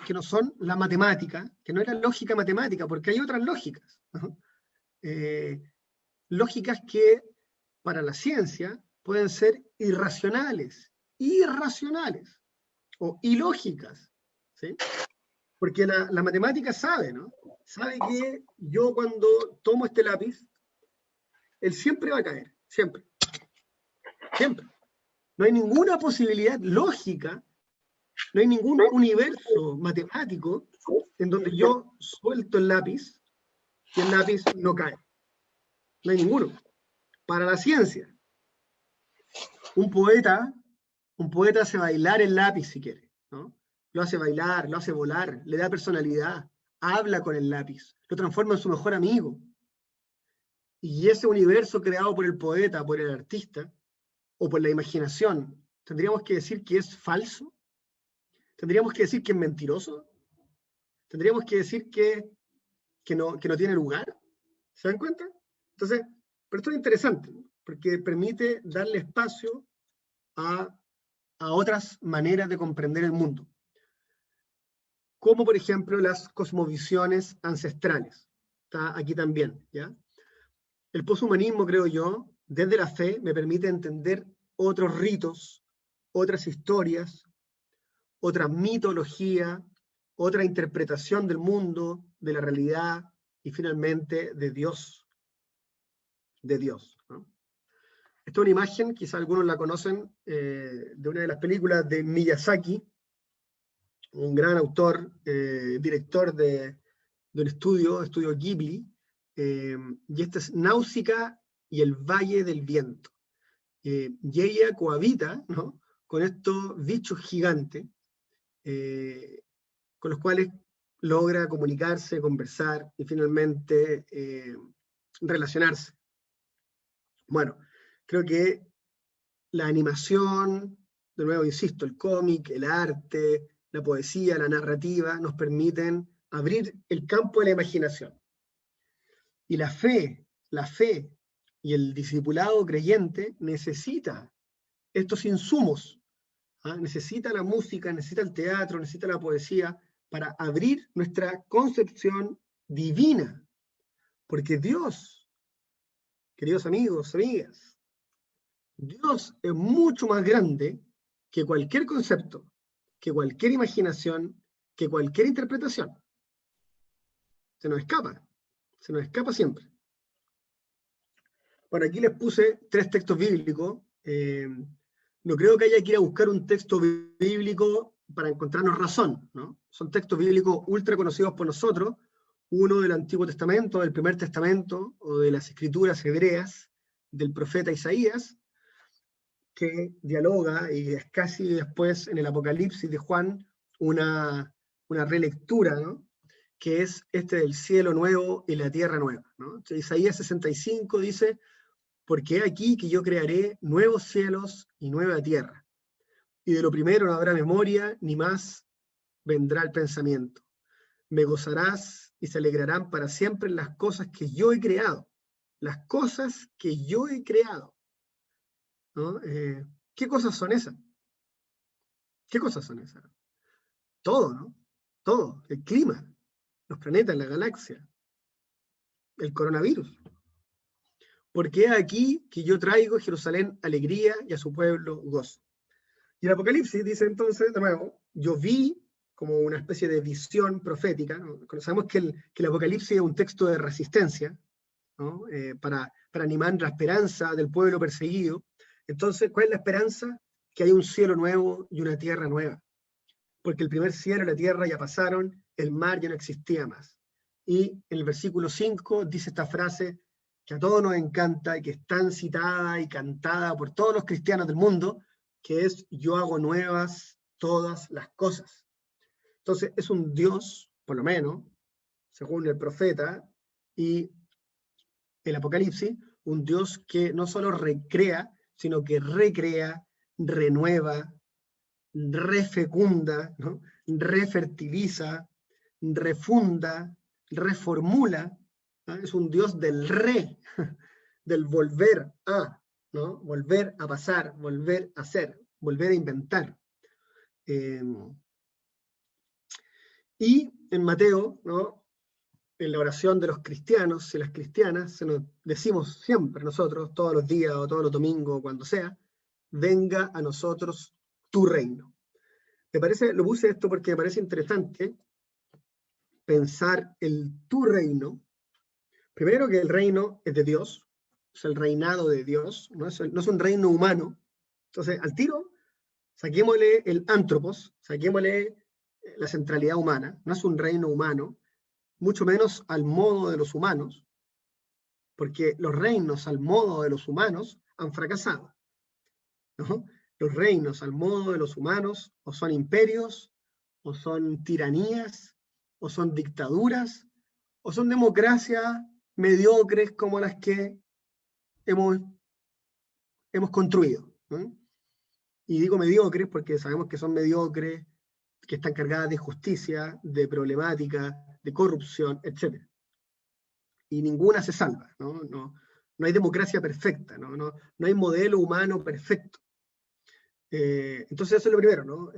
que no son la matemática, que no es la lógica matemática, porque hay otras lógicas, ¿no? Lógicas que para la ciencia pueden ser irracionales o ilógicas, ¿sí? Porque la matemática sabe, ¿no? Sabe que yo cuando tomo este lápiz, él siempre va a caer, siempre, siempre. No hay ninguna posibilidad lógica, no hay ningún universo matemático en donde yo suelto el lápiz y el lápiz no cae. No hay ninguno. Para la ciencia, un poeta hace bailar el lápiz si quiere, ¿no? Lo hace bailar, lo hace volar, le da personalidad, habla con el lápiz, lo transforma en su mejor amigo. Y ese universo creado por el poeta, por el artista, o por la imaginación, ¿tendríamos que decir que es falso? ¿Tendríamos que decir que es mentiroso? ¿Tendríamos que decir que no tiene lugar? ¿Se dan cuenta? Entonces, pero esto es interesante, ¿no? Porque permite darle espacio a otras maneras de comprender el mundo, como por ejemplo las cosmovisiones ancestrales. Está aquí también, ¿ya? El poshumanismo, creo yo, desde la fe, me permite entender otros ritos, otras historias, otra mitología, otra interpretación del mundo, de la realidad y finalmente de Dios. De Dios, ¿no? Esta es una imagen, quizá algunos la conocen, de una de las películas de Miyazaki, un gran autor, director de un estudio Ghibli, y esta es Náusica y el Valle del Viento. Y ella cohabita, ¿no?, con estos bichos gigantes, con los cuales logra comunicarse, conversar y finalmente relacionarse. Bueno, creo que la animación, de nuevo insisto, el cómic, el arte, la poesía, la narrativa, nos permiten abrir el campo de la imaginación. Y la fe y el discipulado creyente necesita estos insumos, ¿ah? Necesita la música, necesita el teatro, necesita la poesía para abrir nuestra concepción divina. Porque Dios, queridos amigos, amigas, Dios es mucho más grande que cualquier concepto, que cualquier imaginación, que cualquier interpretación. Se nos escapa siempre. Bueno, aquí les puse 3 textos bíblicos. No creo que haya que ir a buscar un texto bíblico para encontrarnos razón, ¿no? Son textos bíblicos ultra conocidos por nosotros, uno del Antiguo Testamento, del Primer Testamento, o de las Escrituras hebreas, del profeta Isaías, que dialoga, y es casi después en el Apocalipsis de Juan, una relectura, ¿no?, que es este del cielo nuevo y la tierra nueva, ¿no? Entonces, Isaías 65 dice: porque he aquí que yo crearé nuevos cielos y nueva tierra, y de lo primero no habrá memoria, ni más vendrá el pensamiento. Me gozarás y se alegrarán para siempre las cosas que yo he creado, las cosas que yo he creado, ¿no? ¿Qué cosas son esas? ¿Qué cosas son esas? Todo, ¿no? Todo, el clima, los planetas, la galaxia, el coronavirus. porque aquí que yo traigo a Jerusalén alegría y a su pueblo gozo. Y el Apocalipsis dice entonces, de nuevo, yo vi como una especie de visión profética, ¿no? Sabemos que el Apocalipsis es un texto de resistencia, ¿no? Para animar la esperanza del pueblo perseguido. Entonces, ¿cuál es la esperanza? Que hay un cielo nuevo y una tierra nueva. Porque el primer cielo y la tierra ya pasaron, el mar ya no existía más. Y en el versículo 5 dice esta frase que a todos nos encanta y que es tan citada y cantada por todos los cristianos del mundo, que es: yo hago nuevas todas las cosas. Entonces es un Dios, por lo menos, según el profeta y el Apocalipsis, un Dios que no solo recrea, sino que recrea, renueva, refecunda, ¿no? Refertiliza, refunda, reformula, ¿no? Es un Dios del del volver a, ¿no? Volver a pasar, volver a hacer, volver a inventar. Y en Mateo, ¿no? En la oración de los cristianos y las cristianas, se nos decimos siempre nosotros, todos los días o todos los domingos, cuando sea: venga a nosotros tu reino. Lo puse esto porque me parece interesante pensar tu reino. Primero, que el reino es de Dios, es el reinado de Dios, no es un reino humano. Entonces, al tiro, saquémosle el antropos, saquémosle la centralidad humana, no es un reino humano, mucho menos al modo de los humanos, porque los reinos al modo de los humanos han fracasado, ¿no? Los reinos al modo de los humanos o son imperios, o son tiranías, o son dictaduras, o son democracias mediocres como las que hemos construido, ¿no? Y digo mediocres porque sabemos que son mediocres, que están cargadas de injusticia, de problemática, de corrupción, etc. Y ninguna se salva, ¿no? No hay democracia perfecta, no hay modelo humano perfecto. Entonces eso es lo primero, ¿no?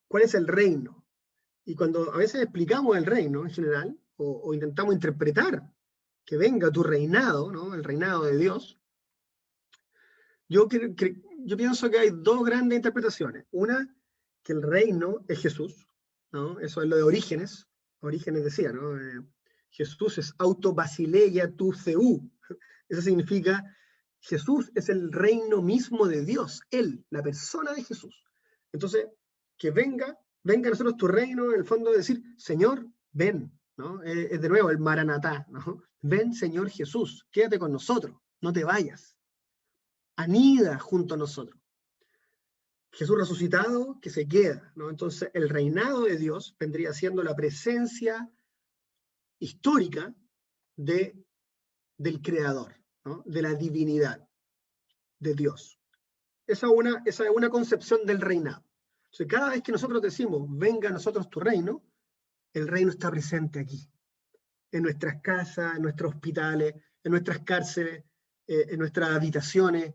¿Cuál es el reino? Y cuando a veces explicamos el reino en general, o intentamos interpretar que venga tu reinado, ¿no? El reinado de Dios, yo pienso que hay dos grandes interpretaciones. Una, que el reino es Jesús, ¿no? Eso es lo de Orígenes. Orígenes decía, ¿no? Jesús es auto basileia tu theou. Eso significa: Jesús es el reino mismo de Dios, Él, la persona de Jesús. Entonces, que venga a nosotros tu reino, en el fondo de decir: Señor, ven, ¿no? Es de nuevo el Maranatá, ¿no? Ven, Señor Jesús, quédate con nosotros, no te vayas, anida junto a nosotros. Jesús resucitado, que se queda, ¿no? Entonces, el reinado de Dios vendría siendo la presencia histórica del Creador, ¿no? De la divinidad de Dios. Esa es una concepción del reinado. Entonces, cada vez que nosotros decimos: venga a nosotros tu reino, el reino está presente aquí, en nuestras casas, en nuestros hospitales, en nuestras cárceles, en nuestras habitaciones,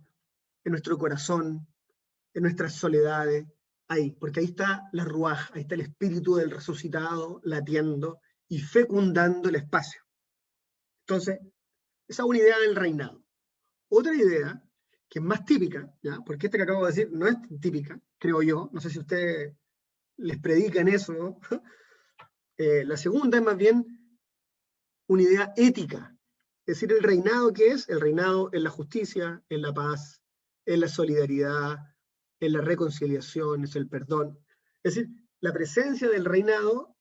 en nuestro corazón, en nuestras soledades, ahí, porque ahí está la ruaj, ahí está el espíritu del resucitado latiendo y fecundando el espacio. Entonces, esa es una idea del reinado. Otra idea, que es más típica, ¿ya? Porque esta que acabo de decir no es tan típica, creo yo, no sé si ustedes les predican eso, ¿no? La segunda es más bien una idea ética, es decir, el reinado, ¿qué es? El reinado en la justicia, en la paz, en la solidaridad, en la reconciliación, es el perdón. Es decir, la presencia del reinado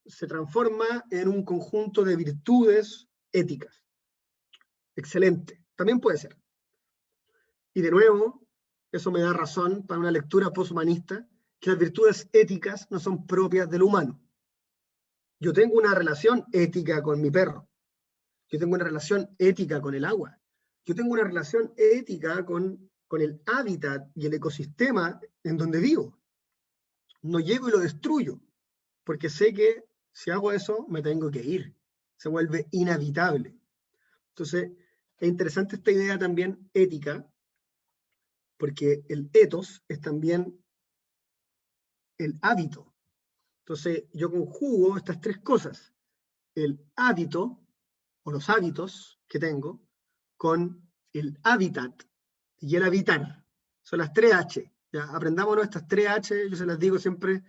se transforma en un conjunto de virtudes éticas. Excelente, también puede ser. Y de nuevo, eso me da razón para una lectura posthumanista, que las virtudes éticas no son propias del humano. Yo tengo una relación ética con mi perro. Yo tengo una relación ética con el agua. Yo tengo una relación ética con el hábitat y el ecosistema en donde vivo. No llego y lo destruyo, porque sé que si hago eso me tengo que ir. Se vuelve inhabitable. Entonces, es interesante esta idea también ética, porque el ethos es también el hábito. Entonces, yo conjugo estas tres cosas: el hábito, o los hábitos que tengo, con el hábitat y el habitar. Son las 3H. ¿Ya? Aprendámonos estas 3H, yo se las digo siempre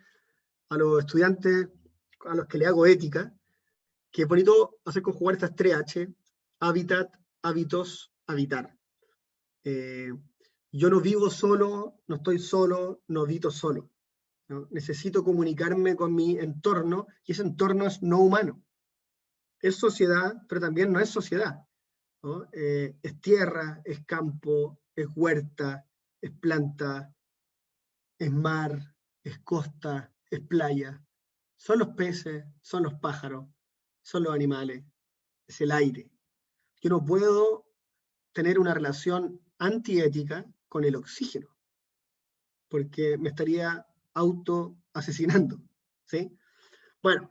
a los estudiantes, a los que le hago ética, que es bonito hacer conjugar estas 3H, hábitat, hábitos, habitar. Yo no vivo solo, no estoy solo, no habito solo, ¿no? Necesito comunicarme con mi entorno, y ese entorno es no humano. Es sociedad, pero también no es sociedad, ¿no? Es tierra, es campo, es huerta, es planta, es mar, es costa, es playa. Son los peces, son los pájaros, son los animales, es el aire. Yo no puedo tener una relación antiética con el oxígeno, porque me estaría autoasesinando, ¿sí? Bueno,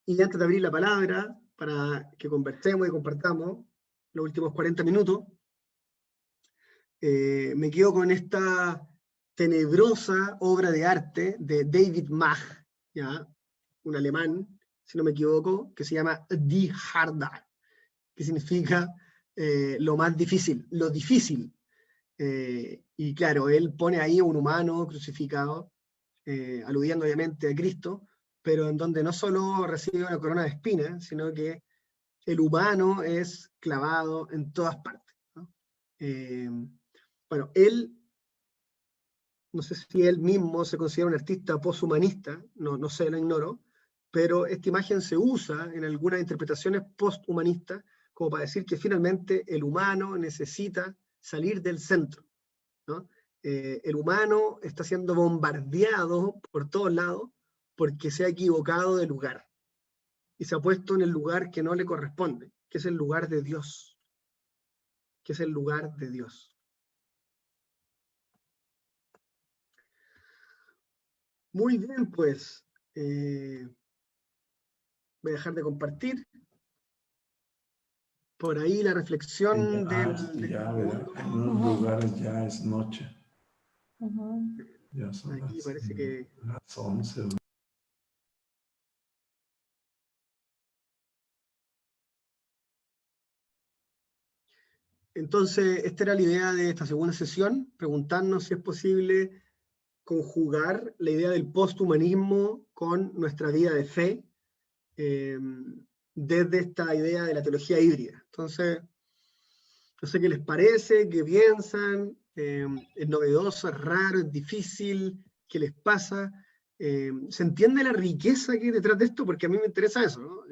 y antes de abrir la palabra, para que conversemos y compartamos los últimos 40 minutos, me quedo con esta tenebrosa obra de arte de David Mach, ¿ya? Un alemán, si no me equivoco, que se llama Die Harde, que significa lo más difícil, lo difícil. Y claro, él pone ahí un humano crucificado, aludiendo obviamente a Cristo, pero en donde no solo recibe una corona de espinas, sino que el humano es clavado en todas partes, ¿no? Bueno, él, no sé si él mismo se considera un artista posthumanista, no sé, lo ignoro, pero esta imagen se usa en algunas interpretaciones posthumanistas como para decir que finalmente el humano necesita salir del centro, ¿no? El humano está siendo bombardeado por todos lados porque se ha equivocado de lugar y se ha puesto en el lugar que no le corresponde, que es el lugar de Dios, que es el lugar de Dios. Muy bien, pues voy a dejar de compartir. Por ahí la reflexión ya, ¿verdad? En unos lugares ya es noche. Ya son aquí parece que las 11. Entonces, esta era la idea de esta segunda sesión, preguntarnos si es posible conjugar la idea del posthumanismo con nuestra vida de fe, desde esta idea de la teología híbrida. Entonces, no sé qué les parece, qué piensan, es novedoso, es raro, es difícil, qué les pasa. ¿Se entiende la riqueza que hay detrás de esto? Porque a mí me interesa eso, ¿no?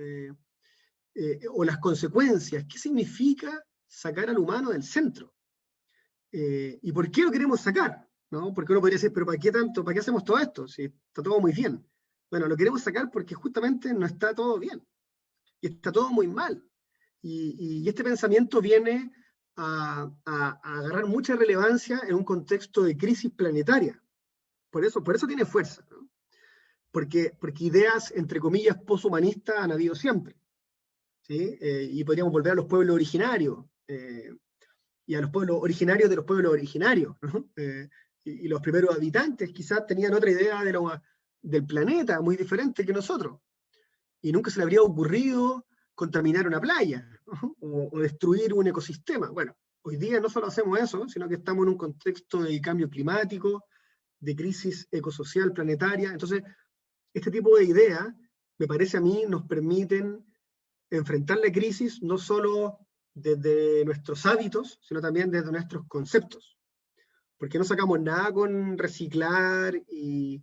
O las consecuencias, ¿qué significa sacar al humano del centro? ¿Y por qué lo queremos sacar? ¿No? Porque uno podría decir, pero ¿para qué tanto? ¿Para qué hacemos todo esto? Si está todo muy bien. Bueno, lo queremos sacar porque justamente no está todo bien. Y está todo muy mal. Y este pensamiento viene a agarrar mucha relevancia en un contexto de crisis planetaria. Por eso tiene fuerza, ¿no? Porque ideas, entre comillas, poshumanistas han habido siempre, ¿sí? Y podríamos volver a los pueblos originarios, y a los pueblos originarios de los pueblos originarios, ¿no? Y los primeros habitantes quizás tenían otra idea del planeta muy diferente que nosotros, y nunca se le habría ocurrido contaminar una playa, ¿no? o destruir un ecosistema. Bueno, hoy día no solo hacemos eso, sino que estamos en un contexto de cambio climático, de crisis ecosocial planetaria. Entonces, este tipo de ideas, me parece a mí, nos permiten enfrentar la crisis no solo desde nuestros hábitos, sino también desde nuestros conceptos. Porque no sacamos nada con reciclar y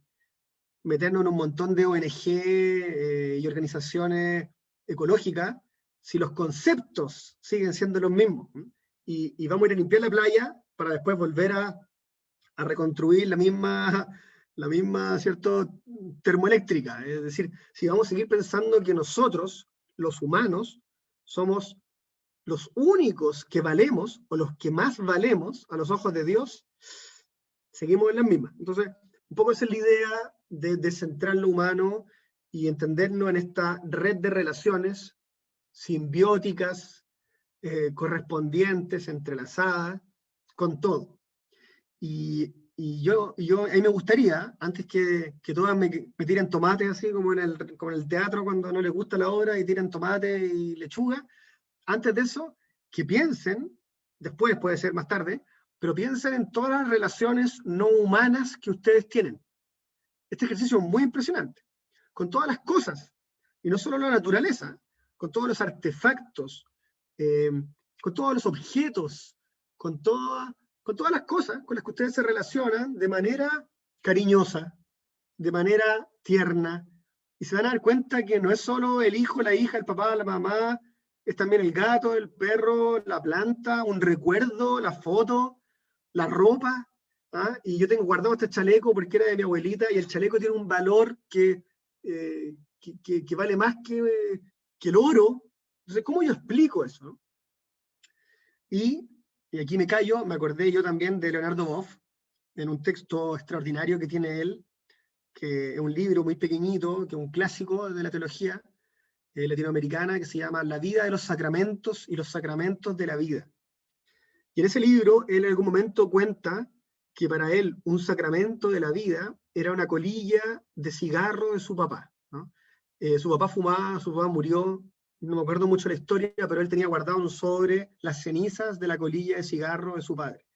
meternos en un montón de ONG y organizaciones ecológicas si los conceptos siguen siendo los mismos. Y vamos a ir a limpiar la playa para después volver a reconstruir la misma, ¿cierto?, termoeléctrica. Es decir, si vamos a seguir pensando que nosotros, los humanos, somos los únicos que valemos, o los que más valemos a los ojos de Dios, seguimos en las mismas. Entonces, un poco esa es la idea de centrar lo humano y entendernos en esta red de relaciones simbióticas, correspondientes, entrelazadas, con todo. Y yo a mí me gustaría, antes que todas me tiren tomate, así como en el teatro cuando no les gusta la obra y tiran tomate y lechuga, antes de eso, que piensen, después puede ser más tarde, pero piensen en todas las relaciones no humanas que ustedes tienen. Este ejercicio es muy impresionante, con todas las cosas, y no solo la naturaleza, con todos los artefactos, con todos los objetos, con todas las cosas con las que ustedes se relacionan de manera cariñosa, de manera tierna, y se van a dar cuenta que no es solo el hijo, la hija, el papá, la mamá, es también el gato, el perro, la planta, un recuerdo, la foto, la ropa. ¿Ah? Y yo tengo guardado este chaleco porque era de mi abuelita, y el chaleco tiene un valor que vale más que el oro. Entonces, ¿cómo yo explico eso? Y aquí me callo, me acordé yo también de Leonardo Boff, en un texto extraordinario que tiene él, que es un libro muy pequeñito, que es un clásico de la teología latinoamericana, que se llama La vida de los sacramentos y los sacramentos de la vida. Y en ese libro, él en algún momento cuenta que para él un sacramento de la vida era una colilla de cigarro de su papá, ¿no? Su papá fumaba, su papá murió, no me acuerdo mucho la historia, pero él tenía guardado un sobre las cenizas de la colilla de cigarro de su padre.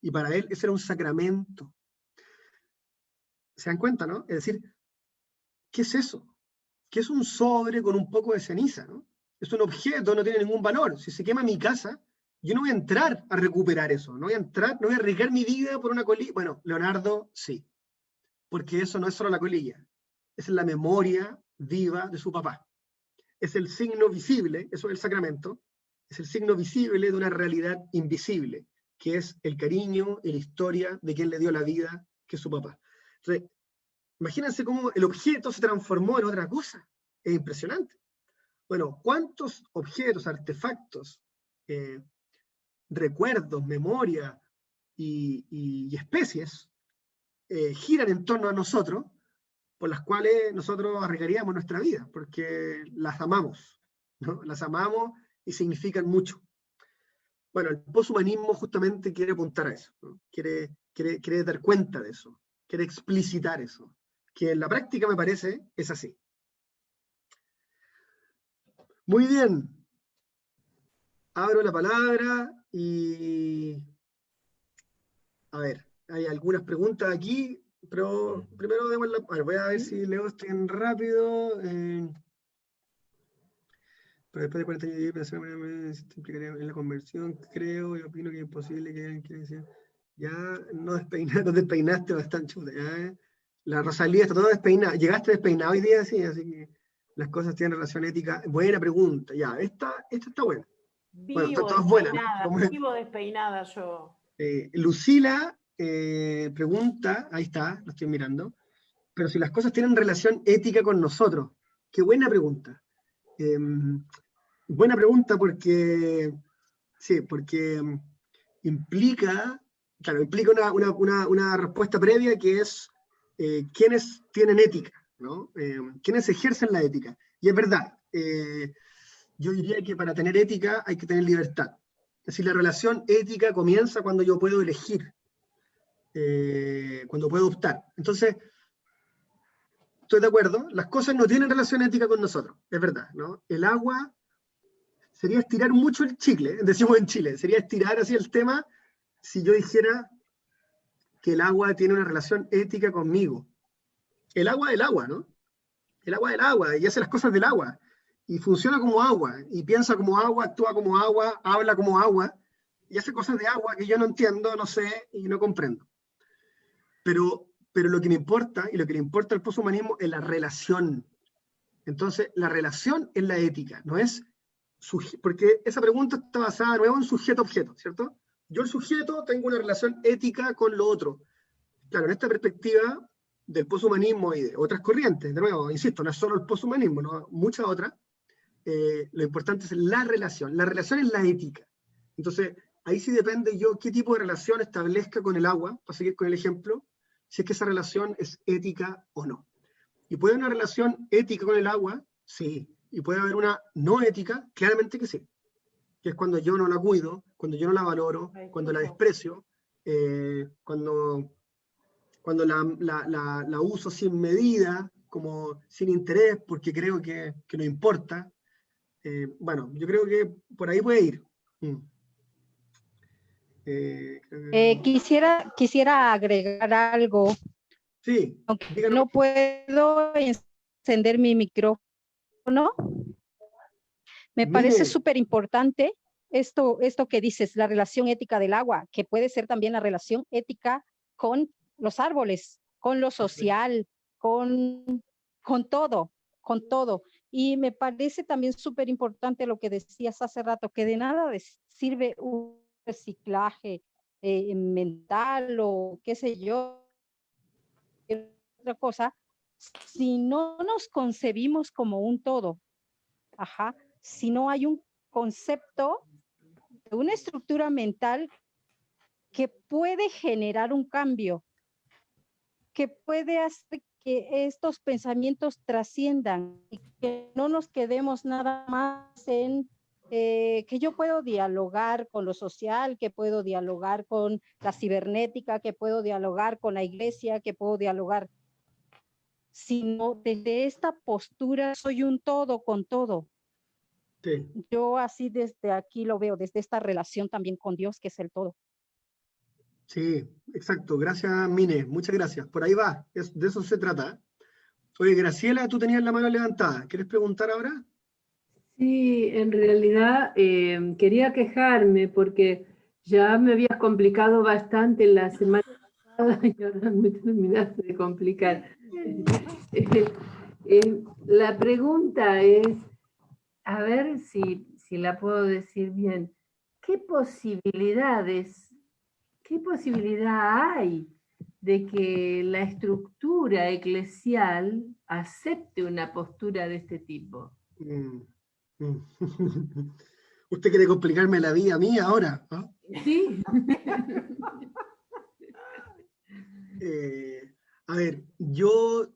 Y para él ese era un sacramento. ¿Se dan cuenta, no? Es decir, ¿qué es eso? ¿Qué es un sobre con un poco de ceniza, ¿no? Es un objeto, no tiene ningún valor. Si se quema mi casa, yo no voy a entrar a recuperar eso, no voy a arriesgar mi vida por una colilla. Bueno, Leonardo sí, porque eso no es solo la colilla, es la memoria viva de su papá. Es el signo visible, eso es el sacramento, es el signo visible de una realidad invisible, que es el cariño y la historia de quien le dio la vida, que es su papá. Entonces, imagínense cómo el objeto se transformó en otra cosa. Es impresionante. Bueno, ¿cuántos objetos, artefactos, recuerdos, memoria y especies giran en torno a nosotros, por las cuales nosotros arriesgaríamos nuestra vida, porque las amamos, ¿no? Las amamos y significan mucho. Bueno, el poshumanismo justamente quiere apuntar a eso, ¿no? Quiere dar cuenta de eso, quiere explicitar eso, que en la práctica me parece es así. Muy bien. Abro la palabra y... A ver, hay algunas preguntas aquí, pero primero voy a ver si leo esto bien rápido. Pero después de 40 años de pensar esto implicaría en la conversión, creo y opino que es imposible que alguien quiera decir, ya no despeinaste bastante, chuta, ya, la Rosalía está toda despeinada, llegaste despeinado hoy día, sí, así que las cosas tienen relación ética. Buena pregunta, ya, esta está buena. Bueno, están todas buenas. Vivo despeinada yo. Lucila pregunta, ahí está, lo estoy mirando, pero si las cosas tienen relación ética con nosotros. Qué buena pregunta. Buena pregunta porque, sí, porque implica una respuesta previa que es quiénes tienen ética, ¿no? Quiénes ejercen la ética. Y es verdad, yo diría que para tener ética hay que tener libertad. Es decir, la relación ética comienza cuando yo puedo elegir, cuando puedo optar. Entonces, estoy de acuerdo, las cosas no tienen relación ética con nosotros, es verdad, ¿no? El agua sería estirar mucho el chicle, decimos en Chile, sería estirar así el tema si yo dijera que el agua tiene una relación ética conmigo. El agua es el agua, ¿no? El agua es el agua, y hace las cosas del agua, y funciona como agua, y piensa como agua, actúa como agua, habla como agua, y hace cosas de agua que yo no entiendo, no sé, y no comprendo. Pero lo que me importa, y lo que le importa al poshumanismo, es la relación. Entonces, la relación es la ética, no es... Porque esa pregunta está basada de nuevo en sujeto-objeto, ¿cierto? Yo el sujeto tengo una relación ética con lo otro. Claro, en esta perspectiva del poshumanismo y de otras corrientes, de nuevo, insisto, no es solo el poshumanismo, ¿no? Muchas otras, lo importante es la relación. La relación es la ética. Entonces, ahí sí depende yo qué tipo de relación establezca con el agua, para seguir con el ejemplo, si es que esa relación es ética o no. ¿Y puede haber una relación ética con el agua? Sí. ¿Y puede haber una no ética? Claramente que sí. Que es cuando yo no la cuido, cuando yo no la valoro, cuando la desprecio, cuando la uso sin medida, como sin interés, porque creo que no importa. Bueno, yo creo que por ahí puede ir. Mm. Creo que- Quisiera agregar algo, Sí, aunque díganos. no puedo encender mi micrófono. Me parece Mire, súper importante esto que dices, la relación ética del agua, que puede ser también la relación ética con los árboles, con lo social, con todo, con todo. Y me parece también súper importante lo que decías hace rato, que de nada sirve un reciclaje mental o qué sé yo, otra cosa, si no nos concebimos como un todo. Ajá. Si no hay un concepto, una estructura mental que puede generar un cambio, que puede hacer que estos pensamientos trasciendan y que no nos quedemos nada más en que yo puedo dialogar con lo social, que puedo dialogar con la cibernética, que puedo dialogar con la iglesia, que puedo dialogar, sino desde esta postura soy un todo con todo. sí, Yo así desde aquí lo veo, desde esta relación también con Dios, que es el todo. sí, exacto. Gracias, Mine. Muchas gracias. Por ahí va. De eso se trata. Oye, Graciela, tú tenías la mano levantada. ¿Quieres preguntar ahora? Sí, en realidad quería quejarme porque ya me habías complicado bastante la semana pasada y ahora me terminaste de complicar. La pregunta es, a ver si la puedo decir bien, ¿qué posibilidad hay de que la estructura eclesial acepte una postura de este tipo? Mm, mm. Usted quiere complicarme la vida a mí ahora, ¿no? Sí. A ver, yo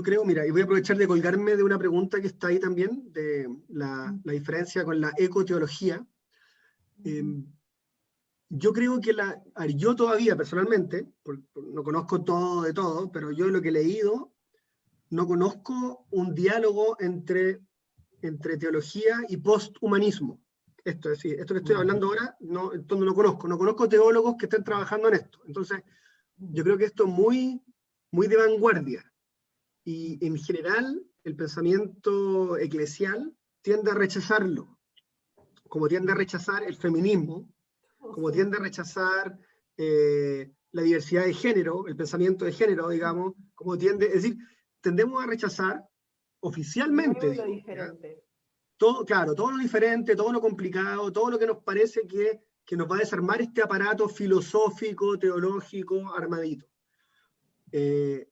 creo, mira, y voy a aprovechar de colgarme de una pregunta que está ahí también, de la diferencia con la ecoteología. Yo creo que a ver, yo todavía personalmente, no conozco todo de todo, pero yo lo que he leído, no conozco un diálogo entre teología y posthumanismo. Esto es decir, esto que estoy hablando ahora, no lo conozco. No conozco teólogos que estén trabajando en esto. Entonces, yo creo que esto es muy, muy de vanguardia. Y en general, el pensamiento eclesial tiende a rechazarlo, como tiende a rechazar el feminismo, como tiende a rechazar la diversidad de género, el pensamiento de género, digamos, como tiende, es decir, tendemos a rechazar oficialmente, Nuevo y lo digo, ¿ya? diferente. Todo, claro, todo lo diferente, todo lo complicado, todo lo que nos parece que nos va a desarmar este aparato filosófico, teológico, armadito.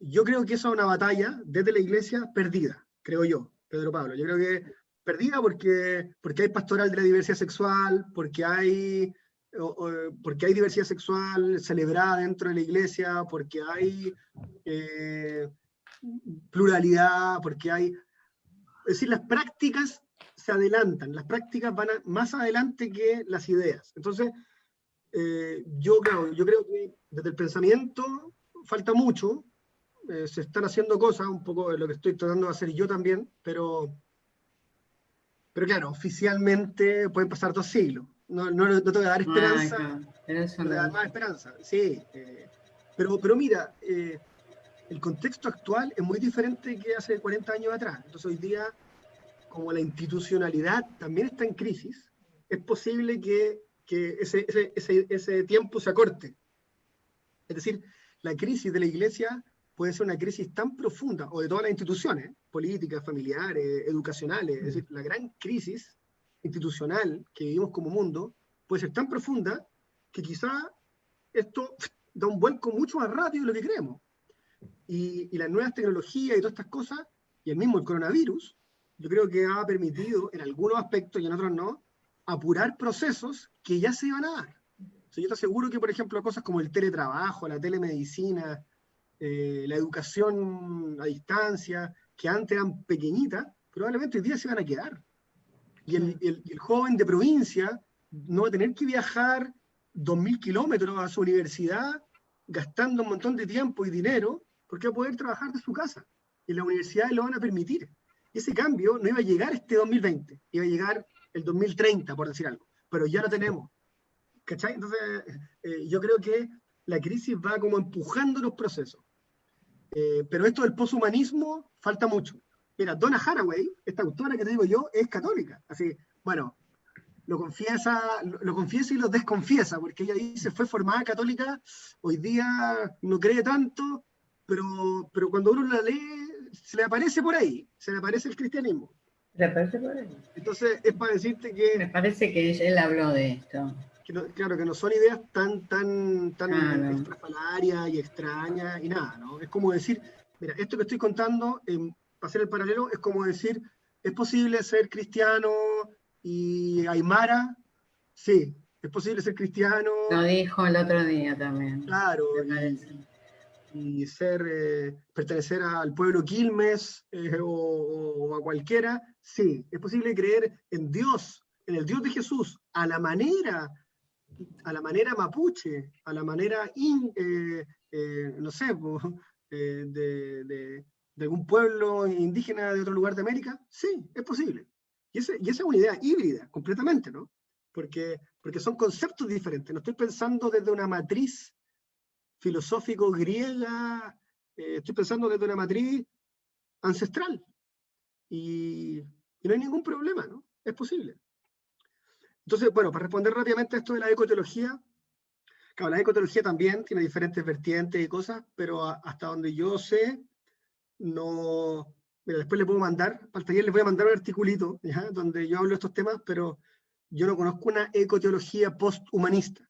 Yo creo que esa es una batalla desde la iglesia perdida, creo yo, Pedro Pablo. Yo creo que perdida porque hay pastoral de la diversidad sexual, porque hay diversidad sexual celebrada dentro de la iglesia, porque hay pluralidad, porque hay... Es decir, las prácticas se adelantan, las prácticas van más adelante que las ideas. Entonces, yo creo que desde el pensamiento falta mucho, se están haciendo cosas, un poco de lo que estoy tratando de hacer yo también, pero claro, oficialmente pueden pasar 2 siglos. No te voy a dar esperanza, claro. Pero eso no te voy a dar no. más esperanza, sí. Pero mira, el contexto actual es muy diferente que hace 40 años atrás. Entonces hoy día, como la institucionalidad también está en crisis, es posible que ese tiempo se acorte. Es decir, la crisis de la iglesia puede ser una crisis tan profunda, o de todas las instituciones, políticas, familiares, educacionales, es decir, la gran crisis institucional que vivimos como mundo puede ser tan profunda que quizá esto da un vuelco mucho más rápido de lo que creemos. Y las nuevas tecnologías y todas estas cosas, y el mismo el coronavirus, yo creo que ha permitido, en algunos aspectos y en otros no, apurar procesos que ya se iban a dar. O sea, yo te aseguro que, por ejemplo, cosas como el teletrabajo, la telemedicina, la educación a distancia, que antes eran pequeñitas, probablemente hoy día se van a quedar. Y el joven de provincia no va a tener que viajar 2.000 kilómetros a su universidad, gastando un montón de tiempo y dinero, porque va a poder trabajar de su casa. Y las universidades lo van a permitir. Y ese cambio no iba a llegar este 2020, iba a llegar el 2030, por decir algo. pero ya lo tenemos. ¿Cachai? Entonces, yo creo que la crisis va como empujando los procesos. Pero esto del poshumanismo falta mucho. Mira, Donna Haraway, esta autora que te digo yo, es católica. Así, bueno, lo confiesa y lo desconfiesa, porque ella dice, fue formada católica, hoy día no cree tanto, pero cuando uno la lee, se le aparece por ahí, se le aparece el cristianismo. ¿Le parece por ahí? Entonces, es para decirte Me que, parece que él habló de esto. claro, que no son ideas tan no. estrafalarias y extrañas y nada, ¿no? Es como decir, mira, esto que estoy contando, para hacer el paralelo, es como decir, ¿es posible ser cristiano y aymara? Sí. ¿Es posible ser cristiano? Lo dijo el otro día también. Claro. Me parece. Y pertenecer al pueblo Quilmes o a cualquiera, sí. Es posible creer en Dios, en el Dios de Jesús, a la manera mapuche, a la manera, no sé, de algún pueblo indígena de otro lugar de América, sí, es posible. Y esa es una idea híbrida, completamente, ¿no? Porque son conceptos diferentes. No estoy pensando desde una matriz filosófico griega, estoy pensando desde una matriz ancestral. Y no hay ningún problema, ¿no? Es posible. Entonces, bueno, para responder rápidamente a esto de la ecoteología, claro, la ecoteología también tiene diferentes vertientes y cosas, pero hasta donde yo sé, no... Mira, después le puedo mandar, para el taller les voy a mandar un articulito, ¿ya? Donde yo hablo de estos temas, pero yo no conozco una ecoteología posthumanista.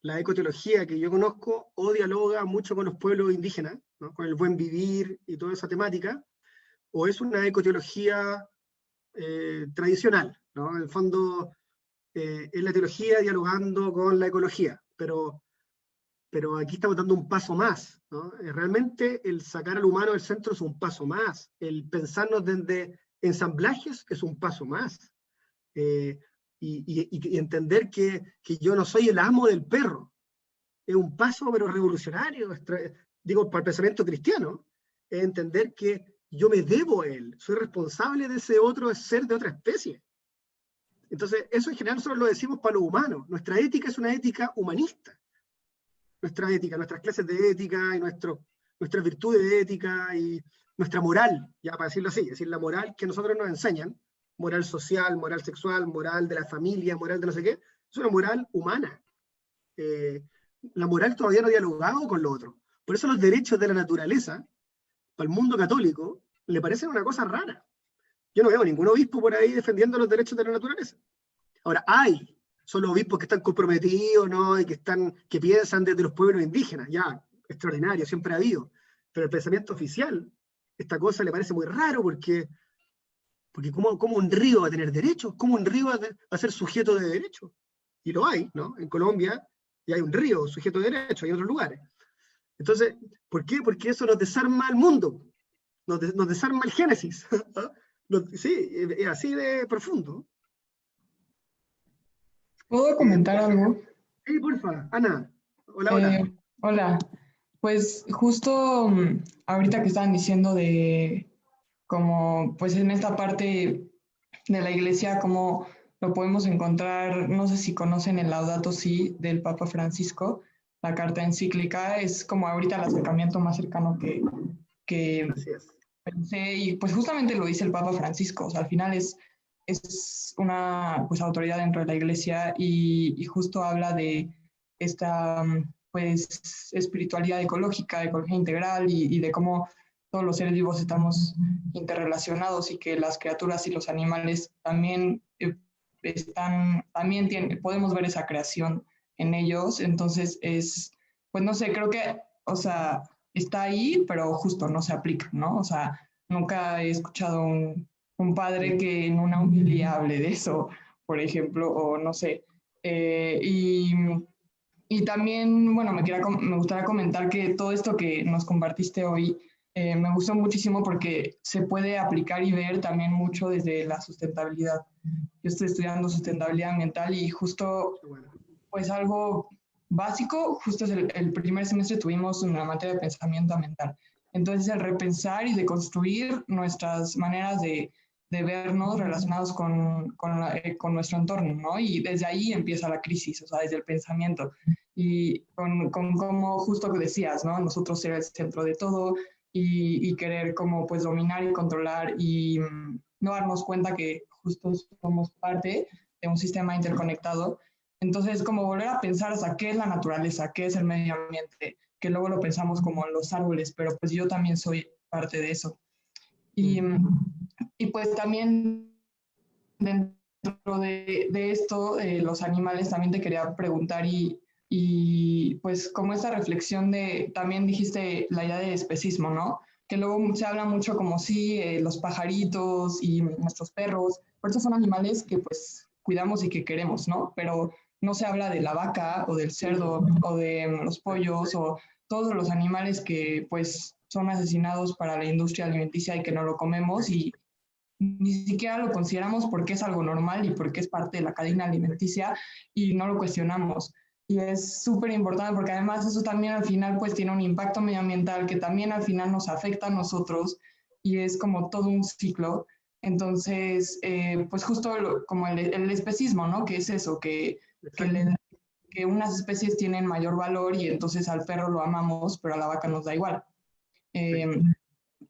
La ecoteología que yo conozco o dialoga mucho con los pueblos indígenas, ¿no? Con el buen vivir y toda esa temática, o es una ecoteología tradicional, ¿no? En el fondo es la teología dialogando con la ecología, pero aquí estamos dando un paso más, ¿no? Realmente el sacar al humano del centro es un paso más, el pensarnos desde ensamblajes es un paso más, y entender que yo no soy el amo del perro, es un paso pero revolucionario, digo, para el pensamiento cristiano, es entender que yo me debo a él, soy responsable de ese otro ser de otra especie. Entonces, eso en general nosotros lo decimos para los humanos. Nuestra ética es una ética humanista. Nuestra ética, nuestras clases de ética y nuestras virtudes de ética y nuestra moral, ya para decirlo así, es decir, la moral que nosotros nos enseñan, moral social, moral sexual, moral de la familia, moral de no sé qué, es una moral humana. La moral todavía no ha dialogado con lo otro. Por eso los derechos de la naturaleza, para el mundo católico, le parecen una cosa rara. Yo no veo ningún obispo por ahí defendiendo los derechos de la naturaleza. Ahora, son los obispos que están comprometidos, ¿no? Y que piensan desde los pueblos indígenas, ya, extraordinario, siempre ha habido. Pero el pensamiento oficial, esta cosa le parece muy raro porque ¿cómo un río va a tener derechos? ¿Cómo un río va a ser sujeto de derechos? Y lo hay, ¿no? En Colombia ya hay un río sujeto de derechos, hay en otros lugares. Entonces, ¿por qué? Porque eso nos desarma el mundo, nos desarma el Génesis. Sí, es así de profundo. ¿Puedo comentar algo? Sí, porfa. Ana. Hola. Hola. Pues justo ahorita que estaban diciendo de como, pues en esta parte de la iglesia, cómo lo podemos encontrar, no sé si conocen el Laudato Si del Papa Francisco, la carta encíclica, es como ahorita el acercamiento más cercano que pensé, y pues justamente lo dice el Papa Francisco, o sea, al final es una pues autoridad dentro de la iglesia y justo habla de esta pues espiritualidad ecológica, ecología integral y de cómo todos los seres vivos estamos interrelacionados y que las criaturas y los animales también podemos ver esa creación en ellos, entonces pues no sé, creo que, o sea, está ahí, pero justo no se aplica, ¿no? O sea, nunca he escuchado un padre que en una homilia hable de eso, por ejemplo, o no sé. Y también, bueno, me gustaría comentar que todo esto que nos compartiste hoy me gustó muchísimo porque se puede aplicar y ver también mucho desde la sustentabilidad. Yo estoy estudiando sustentabilidad ambiental y justo, pues algo básico, justo es el primer semestre tuvimos una materia de pensamiento ambiental. Entonces el repensar y de construir nuestras maneras de de vernos relacionados con nuestro entorno, ¿no? Y desde ahí empieza la crisis, o sea, desde el pensamiento. Y con como justo que decías, ¿no? Nosotros ser el centro de todo y querer como pues dominar y controlar y no darnos cuenta que justo somos parte de un sistema interconectado. Entonces, como volver a pensar hasta qué es la naturaleza, qué es el medio ambiente, que luego lo pensamos como los árboles, pero pues yo también soy parte de eso. Y pues también dentro de esto, los animales, también te quería preguntar y pues como esta reflexión de, también dijiste la idea de especismo, ¿no? Que luego se habla mucho como sí, los pajaritos y nuestros perros, pero estos son animales que pues cuidamos y que queremos, ¿no? Pero no se habla de la vaca o del cerdo o de los pollos o todos los animales que pues son asesinados para la industria alimenticia y que no lo comemos y ni siquiera lo consideramos porque es algo normal y porque es parte de la cadena alimenticia y no lo cuestionamos. Y es súper importante porque además eso también al final pues tiene un impacto medioambiental que también al final nos afecta a nosotros y es como todo un ciclo. Entonces, pues justo como el especismo, ¿no? Que es eso, que unas especies tienen mayor valor y entonces al perro lo amamos, pero a la vaca nos da igual. Y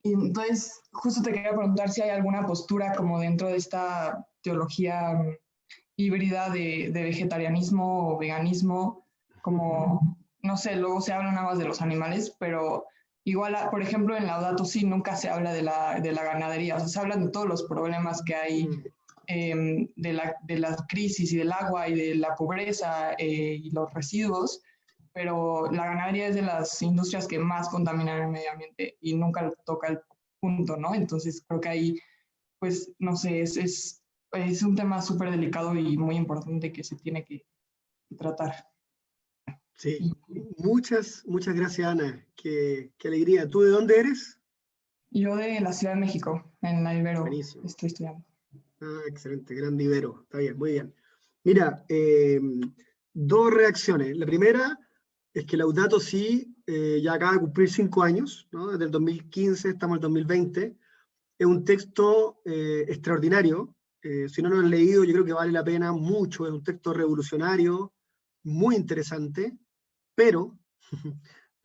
entonces, justo te quería preguntar si hay alguna postura como dentro de esta teología híbrida de vegetarianismo o veganismo, como, no sé, luego se habla nada más de los animales, pero igual, por ejemplo, en Laudato Si nunca se habla de la ganadería, o sea, se hablan de todos los problemas que hay de la crisis y del agua y de la pobreza y los residuos, pero la ganadería es de las industrias que más contaminan el medio ambiente y nunca toca el punto, ¿no? Entonces creo que ahí, pues, no sé, es un tema súper delicado y muy importante que se tiene que tratar. Sí, muchas gracias, Ana. Qué alegría. ¿Tú de dónde eres? Yo de la Ciudad de México, en la Ibero, Buenísimo. estoy estudiando. Ah, excelente, gran Ibero. Está bien, muy bien. Mira, dos reacciones. La primera es que Laudato Si ya acaba de cumplir 5 años, ¿no? Desde el 2015 estamos en el 2020. Es un texto extraordinario. Si no lo han leído, yo creo que vale la pena mucho. Es un texto revolucionario, muy interesante, pero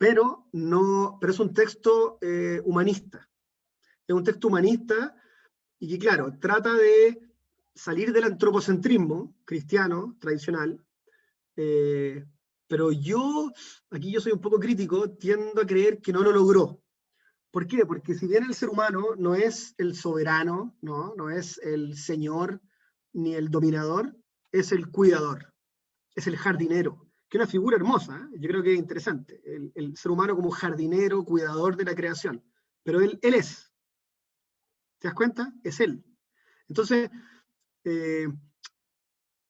es un texto humanista. Es un texto humanista y que, claro, trata de salir del antropocentrismo cristiano tradicional, pero aquí yo soy un poco crítico, tiendo a creer que no lo logró. ¿Por qué? Porque si bien el ser humano no es el soberano, no es el señor ni el dominador, es el cuidador, es el jardinero, que es una figura hermosa, yo creo que es interesante, el ser humano como jardinero, cuidador de la creación, pero él es, ¿te das cuenta? Es él. Entonces,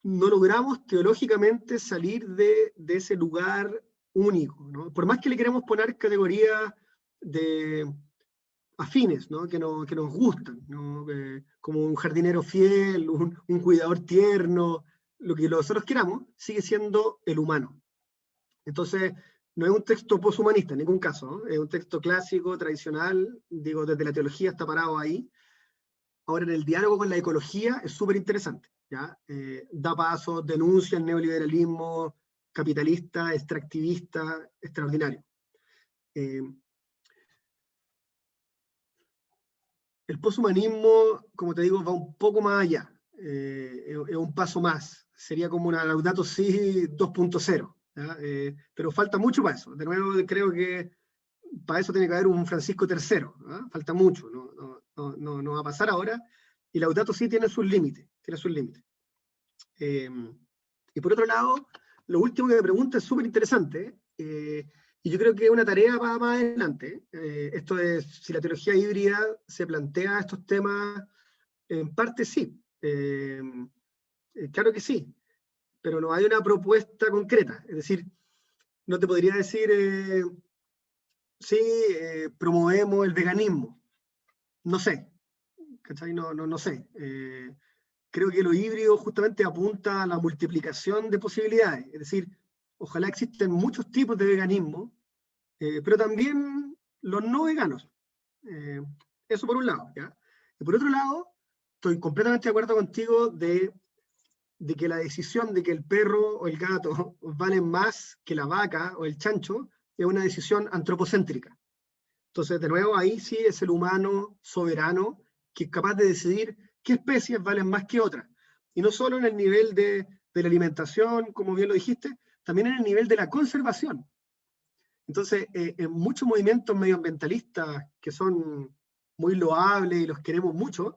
no logramos teológicamente salir de ese lugar único, ¿no? Por más que le queremos poner categorías de afines, ¿no? que nos gustan, ¿no? Como un jardinero fiel, un cuidador tierno, lo que nosotros queramos, sigue siendo el humano. Entonces, no es un texto poshumanista en ningún caso, ¿no? Es un texto clásico, tradicional, digo, desde la teología está parado ahí. Ahora, en el diálogo con la ecología es súper interesante, ¿ya? Da pasos, denuncia el neoliberalismo capitalista, extractivista, extraordinario. El poshumanismo, como te digo, va un poco más allá, es un paso más, sería como una Laudato Si 2.0, pero falta mucho para eso. De nuevo, creo que para eso tiene que haber un Francisco III, ¿no? Falta mucho, no va a pasar ahora, y Laudato Si tiene sus límites, y por otro lado, lo último que me pregunta es súper interesante, y yo creo que es una tarea para más adelante. Esto de si la teología híbrida se plantea estos temas, en parte sí, claro que sí, pero no hay una propuesta concreta. Es decir, no te podría decir, sí, promovemos el veganismo. No sé, ¿cachai? No sé. Creo que lo híbrido justamente apunta a la multiplicación de posibilidades. Es decir, ojalá existen muchos tipos de veganismo, pero también los no veganos. Eso por un lado, ¿ya? Y por otro lado, estoy completamente de acuerdo contigo de que la decisión de que el perro o el gato valen más que la vaca o el chancho es una decisión antropocéntrica. Entonces, de nuevo, ahí sí es el humano soberano que es capaz de decidir qué especies valen más que otras. Y no solo en el nivel de la alimentación, como bien lo dijiste, también en el nivel de la conservación. Entonces, en muchos movimientos medioambientalistas que son muy loables y los queremos mucho,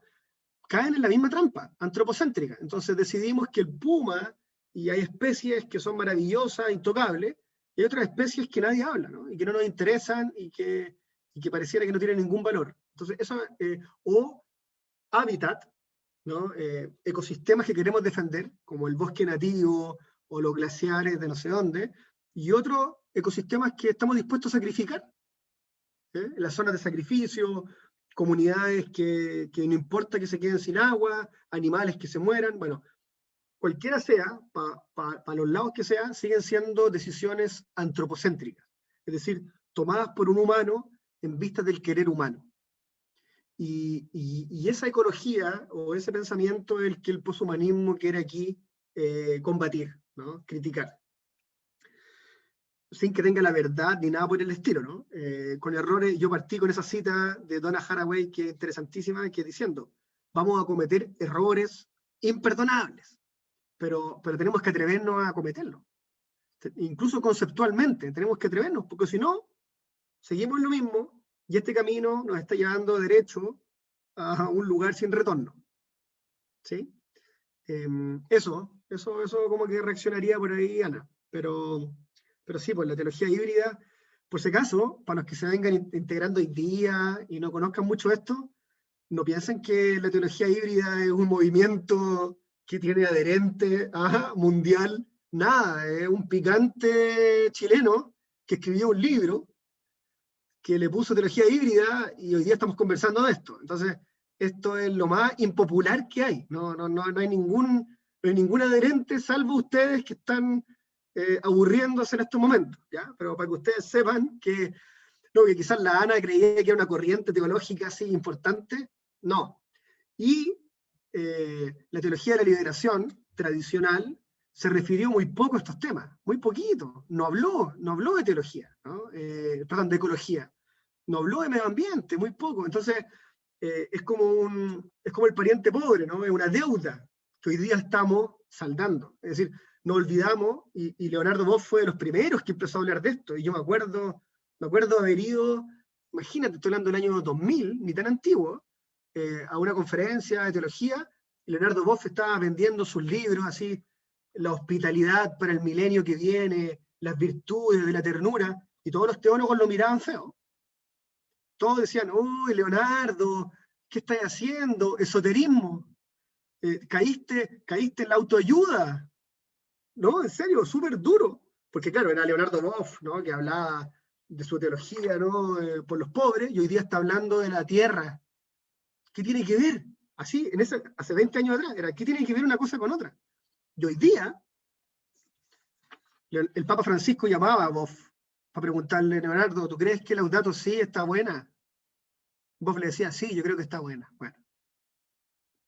caen en la misma trampa, antropocéntrica. Entonces decidimos que el puma, y hay especies que son maravillosas, intocables, y hay otras especies que nadie habla, ¿no? Y que no nos interesan y que pareciera que no tienen ningún valor. Entonces, eso, o hábitat, ¿no? Ecosistemas que queremos defender, como el bosque nativo o los glaciares de no sé dónde, y otros ecosistemas que estamos dispuestos a sacrificar, las zonas de sacrificio, comunidades que no importa que se queden sin agua, animales que se mueran, bueno, cualquiera sea, para los lados que sean, siguen siendo decisiones antropocéntricas, es decir, tomadas por un humano en vista del querer humano. Y esa ecología o ese pensamiento es el que el poshumanismo quiere aquí combatir, ¿no? Criticar. Sin que tenga la verdad ni nada por el estilo, ¿no? Con errores, yo partí con esa cita de Donna Haraway, que es interesantísima, que es diciendo, vamos a cometer errores imperdonables, pero tenemos que atrevernos a cometerlos. Incluso conceptualmente, tenemos que atrevernos, porque si no, seguimos lo mismo, y este camino nos está llevando derecho a un lugar sin retorno. ¿Sí? Eso como que reaccionaría por ahí, Ana, pero sí, pues la teología híbrida, por si acaso, para los que se vengan integrando hoy día y no conozcan mucho esto, no piensen que la teología híbrida es un movimiento que tiene adherente mundial, nada, es un picante chileno que escribió un libro que le puso teología híbrida y hoy día estamos conversando de esto. Entonces, esto es lo más impopular que hay, no hay ningún adherente salvo ustedes que están aburriéndose en estos momentos, ¿ya? Pero para que ustedes sepan que quizás la Ana creía que era una corriente teológica así importante, no. Y la teología de la liberación tradicional se refirió muy poco a estos temas, muy poquito, no habló de teología, ¿no? Perdón, de ecología, no habló de medio ambiente, muy poco. Entonces, es como el pariente pobre, ¿no? Es una deuda que hoy día estamos saldando. Es decir, no olvidamos, y Leonardo Boff fue de los primeros que empezó a hablar de esto, y yo me acuerdo haber ido, imagínate, estoy hablando del año 2000, ni tan antiguo, a una conferencia de teología, y Leonardo Boff estaba vendiendo sus libros, así, la hospitalidad para el milenio que viene, las virtudes de la ternura, y todos los teólogos lo miraban feo. Todos decían, uy, Leonardo, ¿qué estás haciendo? Esoterismo. Caíste en la autoayuda. No, en serio, súper duro. Porque claro, era Leonardo Boff, ¿no? Que hablaba de su teología, ¿no? Por los pobres, y hoy día está hablando de la tierra. ¿Qué tiene que ver? Así, hace 20 años atrás, ¿qué tiene que ver una cosa con otra? Y hoy día, el Papa Francisco llamaba a Boff para preguntarle, Leonardo, ¿tú crees que Laudato Si está buena? Boff le decía, sí, yo creo que está buena. Bueno,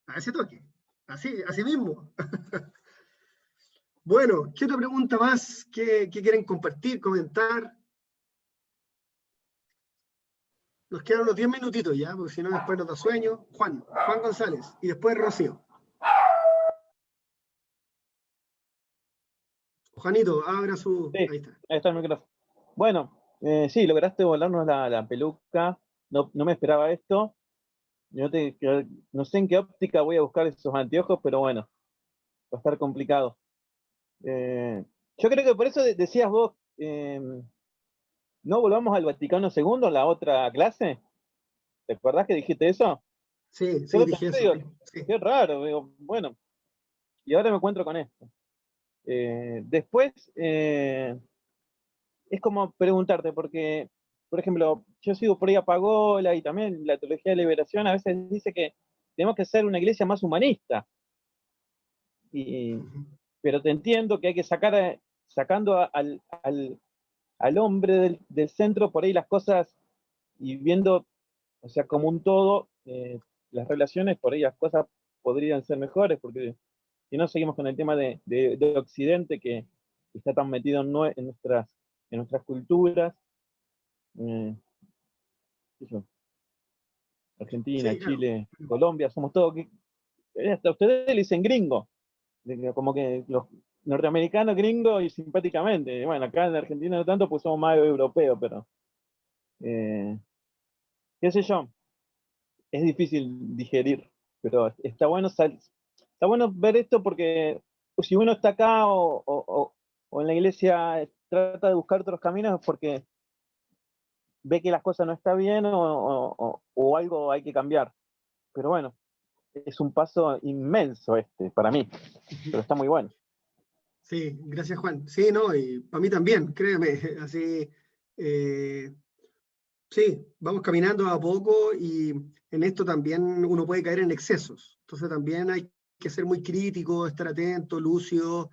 a ese toque, así mismo. Bueno, ¿qué otra pregunta más que quieren compartir, comentar? Nos quedan unos 10 minutitos ya, porque si no después nos da sueño. Juan González, y después Rocío. Juanito, abra su... Sí, ahí está. ahí está el micrófono. Bueno, sí, lograste volarnos la peluca. No me esperaba esto. No sé en qué óptica voy a buscar esos anteojos, pero bueno, va a estar complicado. Yo creo que por eso decías vos, ¿no volvamos al Vaticano II en la otra clase? ¿Te acordás que dijiste eso? Sí, Yo dije eso. digo, Sí. qué raro, digo, bueno, y ahora me encuentro con esto. Después, es como preguntarte, porque, por ejemplo, yo sigo por ahí a Pagola y también la teología de liberación a veces dice que tenemos que ser una iglesia más humanista. Pero te entiendo que hay que sacando al hombre del centro por ahí las cosas y viendo, o sea, como un todo, las relaciones por ahí, las cosas podrían ser mejores, porque si no seguimos con el tema de Occidente, que está tan metido en nuestras culturas. ¿Qué sé yo? Argentina, Sí, claro. Chile, Colombia, somos todos, hasta ustedes le dicen gringo, como que los norteamericanos gringos y simpáticamente. Bueno, acá en Argentina no tanto, pues somos más europeos, pero qué sé yo, es difícil digerir, pero está bueno, está bueno ver esto, porque si uno está acá o en la iglesia trata de buscar otros caminos, es porque ve que las cosas no están bien o algo hay que cambiar. Pero bueno, es un paso inmenso para mí, pero está muy bueno. Sí, gracias Juan. Sí, no, y para mí también, créeme, así, sí, vamos caminando a poco y en esto también uno puede caer en excesos. Entonces también hay que ser muy crítico, estar atento, lúcido.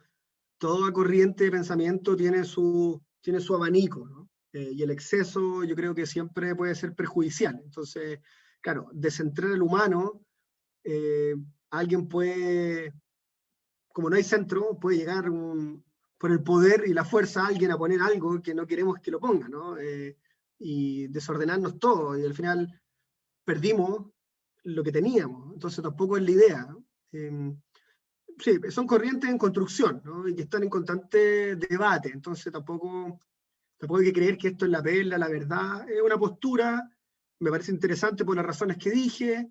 Toda corriente de pensamiento tiene su abanico, ¿no? Y el exceso yo creo que siempre puede ser perjudicial. Entonces, claro, descentrar el humano, alguien puede, como no hay centro, puede llegar por el poder y la fuerza alguien a poner algo que no queremos que lo ponga, ¿no? Y desordenarnos todo, y al final perdimos lo que teníamos. Entonces tampoco es la idea, ¿no? Sí, son corrientes en construcción, ¿no? Y que están en constante debate, entonces tampoco hay que creer que esto es la perla, la verdad. Es una postura, me parece interesante por las razones que dije,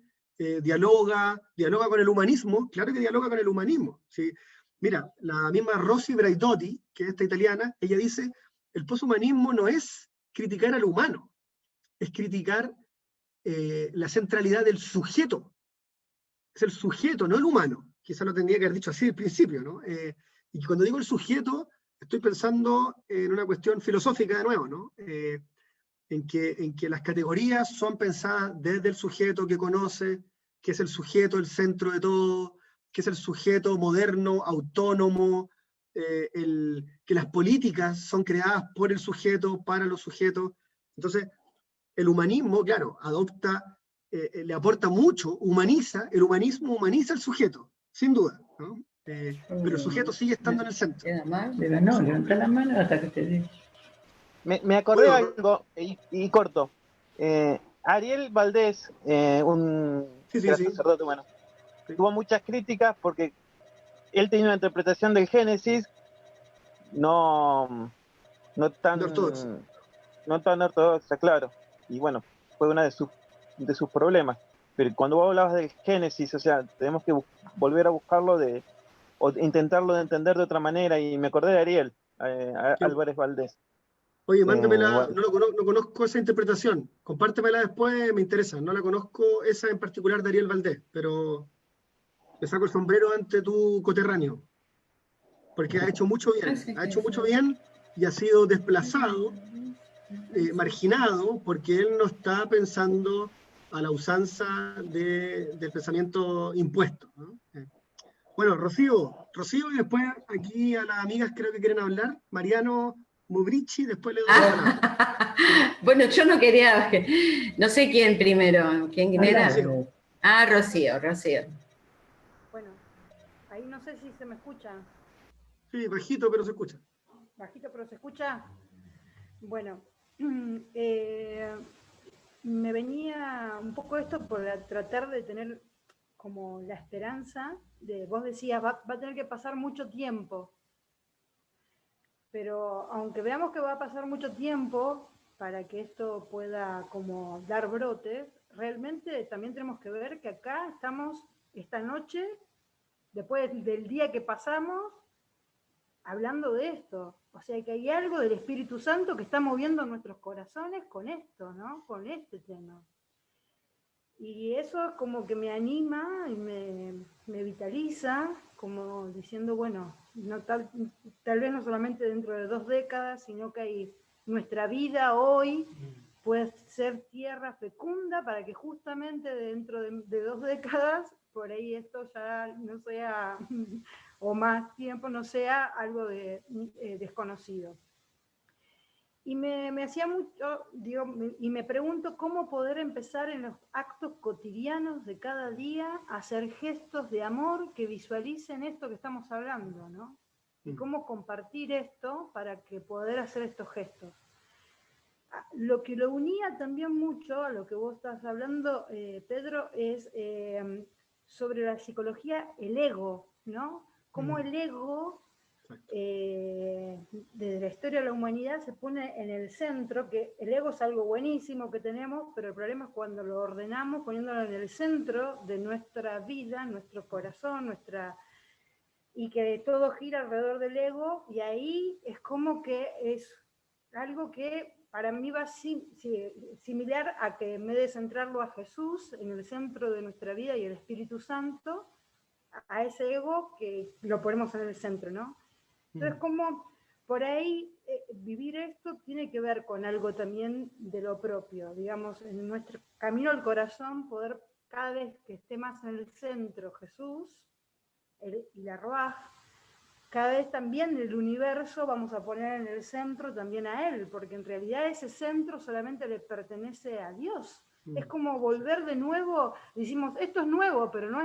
dialoga con el humanismo, claro que dialoga con el humanismo. ¿Sí? Mira, la misma Rosy Braidotti, que es esta italiana, ella dice, el poshumanismo no es criticar al humano, es criticar la centralidad del sujeto. Es el sujeto, no el humano. Quizá lo tendría que haber dicho así al principio, ¿no? Y cuando digo el sujeto, estoy pensando en una cuestión filosófica de nuevo, ¿no? En que las categorías son pensadas desde el sujeto que conoce, que es el sujeto el centro de todo, que es el sujeto moderno, autónomo, que las políticas son creadas por el sujeto, para los sujetos. Entonces, el humanismo, claro, le aporta mucho, el humanismo humaniza al sujeto, sin duda, ¿no? Pero el sujeto sigue estando en el centro. Queda mal, pero no, levanta la mano hasta que te dé. Me acordé Bueno, algo, y corto. Ariel Valdés, un sí, que era sí. sacerdote, bueno, Sí. tuvo muchas críticas porque él tenía una interpretación del Génesis no tan De ortodoxo. ortodoxa, claro. Y bueno, fue una de sus problemas. Pero cuando vos hablabas del Génesis, o sea, tenemos que volver a buscarlo o intentarlo de entender de otra manera, y me acordé de Ariel, Álvarez Valdés. Oye, mándamela, Bueno, no conozco esa interpretación, compártemela después, me interesa, no la conozco esa en particular de Ariel Valdés, pero me saco el sombrero ante tu coterráneo, porque ha hecho mucho bien y ha sido desplazado, marginado, porque él no está pensando a la usanza del pensamiento impuesto, ¿no? Bueno, Rocío, y después aquí a las amigas creo que quieren hablar, Mariano Mubrici, después le doy la palabra. Bueno, yo no quería, no sé quién primero, quién era. Rocío. Rocío. Bueno, ahí no sé si se me escucha. Sí, bajito, pero se escucha. Bajito, pero se escucha. Bueno, me venía un poco esto por tratar de tener como la esperanza de, vos decías, va a tener que pasar mucho tiempo, pero aunque veamos que va a pasar mucho tiempo para que esto pueda como dar brotes, realmente también tenemos que ver que acá estamos esta noche, después del día que pasamos, hablando de esto. O sea que hay algo del Espíritu Santo que está moviendo nuestros corazones con esto, ¿no? Con este tema. Y eso es como que me anima y me vitaliza, como diciendo, bueno, no tal vez no solamente dentro de 2 décadas, sino que hay nuestra vida hoy puede ser tierra fecunda para que justamente dentro de 2 décadas, por ahí esto ya no sea, o más tiempo, no sea algo desconocido. Y me hacía mucho, digo, y me pregunto cómo poder empezar en los actos cotidianos de cada día a hacer gestos de amor que visualicen esto que estamos hablando, ¿no? Y cómo compartir esto para que poder hacer estos gestos. Lo que lo unía también mucho a lo que vos estás hablando, Pedro, es sobre la psicología, el ego, ¿no? Cómo el ego, desde la historia de la humanidad, se pone en el centro, que el ego es algo buenísimo que tenemos, pero el problema es cuando lo ordenamos poniéndolo en el centro de nuestra vida, nuestro corazón, y que todo gira alrededor del ego, y ahí es como que es algo que para mí va similar a que en vez de centrarlo a Jesús en el centro de nuestra vida y el Espíritu Santo, a ese ego que lo ponemos en el centro, ¿no? Entonces, como por ahí vivir esto tiene que ver con algo también de lo propio, digamos, en nuestro camino al corazón, poder cada vez que esté más en el centro Jesús y la Ruaj, cada vez también el universo vamos a poner en el centro también a Él, porque en realidad ese centro solamente le pertenece a Dios. Es como volver de nuevo, decimos, esto es nuevo, pero no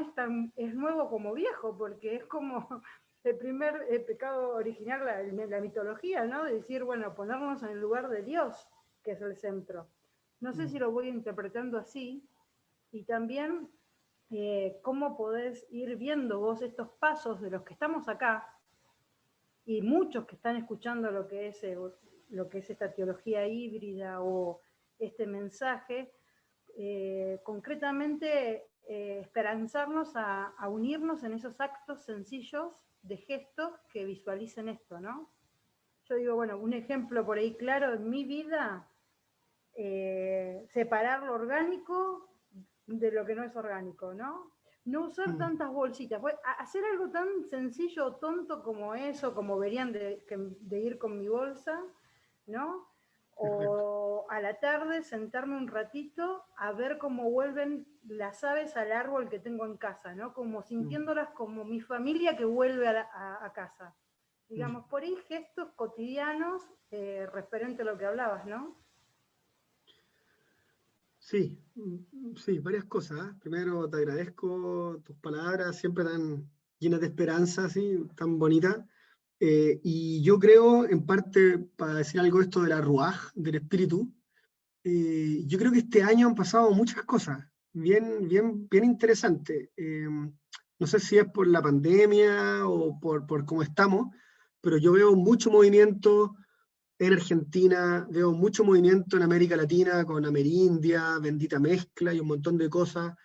es nuevo como viejo, porque es como el primer pecado original, la mitología, ¿no? De decir, bueno, ponernos en el lugar de Dios, que es el centro. No sé si lo voy interpretando así, y también cómo podés ir viendo vos estos pasos de los que estamos acá, y muchos que están escuchando lo que es esta teología híbrida o este mensaje, concretamente esperanzarnos a unirnos en esos actos sencillos de gestos que visualicen esto, ¿no? Yo digo, bueno, un ejemplo por ahí claro en mi vida, separar lo orgánico de lo que no es orgánico, ¿no? No usar tantas bolsitas, hacer algo tan sencillo o tonto como eso, como verían de ir con mi bolsa, ¿no? O a la tarde sentarme un ratito a ver cómo vuelven las aves al árbol que tengo en casa, ¿no? Como sintiéndolas como mi familia que vuelve a casa. Digamos, por ahí gestos cotidianos referente a lo que hablabas, ¿no? Sí, sí, varias cosas. Primero, te agradezco tus palabras, siempre tan llenas de esperanza, ¿sí? Tan bonitas. Y yo creo, en parte, para decir algo de esto de la Ruaj, del espíritu, yo creo que este año han pasado muchas cosas bien interesantes. No sé si es por la pandemia o por cómo estamos, pero yo veo mucho movimiento en Argentina, veo mucho movimiento en América Latina con Amerindia, Bendita Mezcla y un montón de cosas.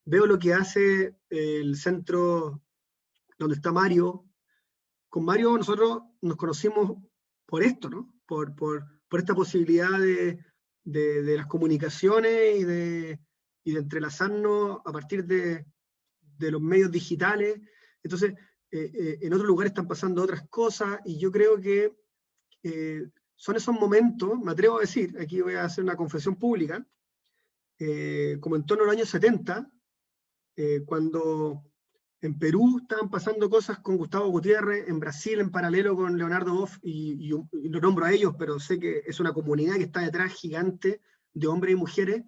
Veo lo que hace el centro donde está Mario. Con Mario nosotros nos conocimos por esto, ¿no? Por esta posibilidad de las comunicaciones y de entrelazarnos a partir de los medios digitales. Entonces, en otros lugares están pasando otras cosas y yo creo que son esos momentos, me atrevo a decir, aquí voy a hacer una confesión pública, como en torno al año 70, cuando en Perú estaban pasando cosas con Gustavo Gutiérrez, en Brasil en paralelo con Leonardo Boff, y lo nombro a ellos, pero sé que es una comunidad que está detrás gigante de hombres y mujeres,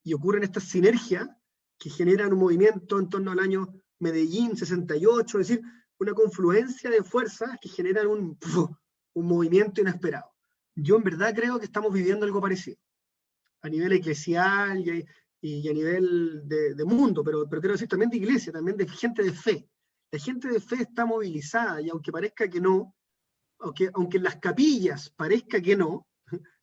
y ocurren estas sinergias que generan un movimiento en torno al año Medellín 68, es decir, una confluencia de fuerzas que generan un movimiento inesperado. Yo en verdad creo que estamos viviendo algo parecido, a nivel eclesial y a nivel de mundo, pero quiero decir también de iglesia, también de gente de fe. La gente de fe está movilizada y aunque parezca que no, aunque en las capillas parezca que no,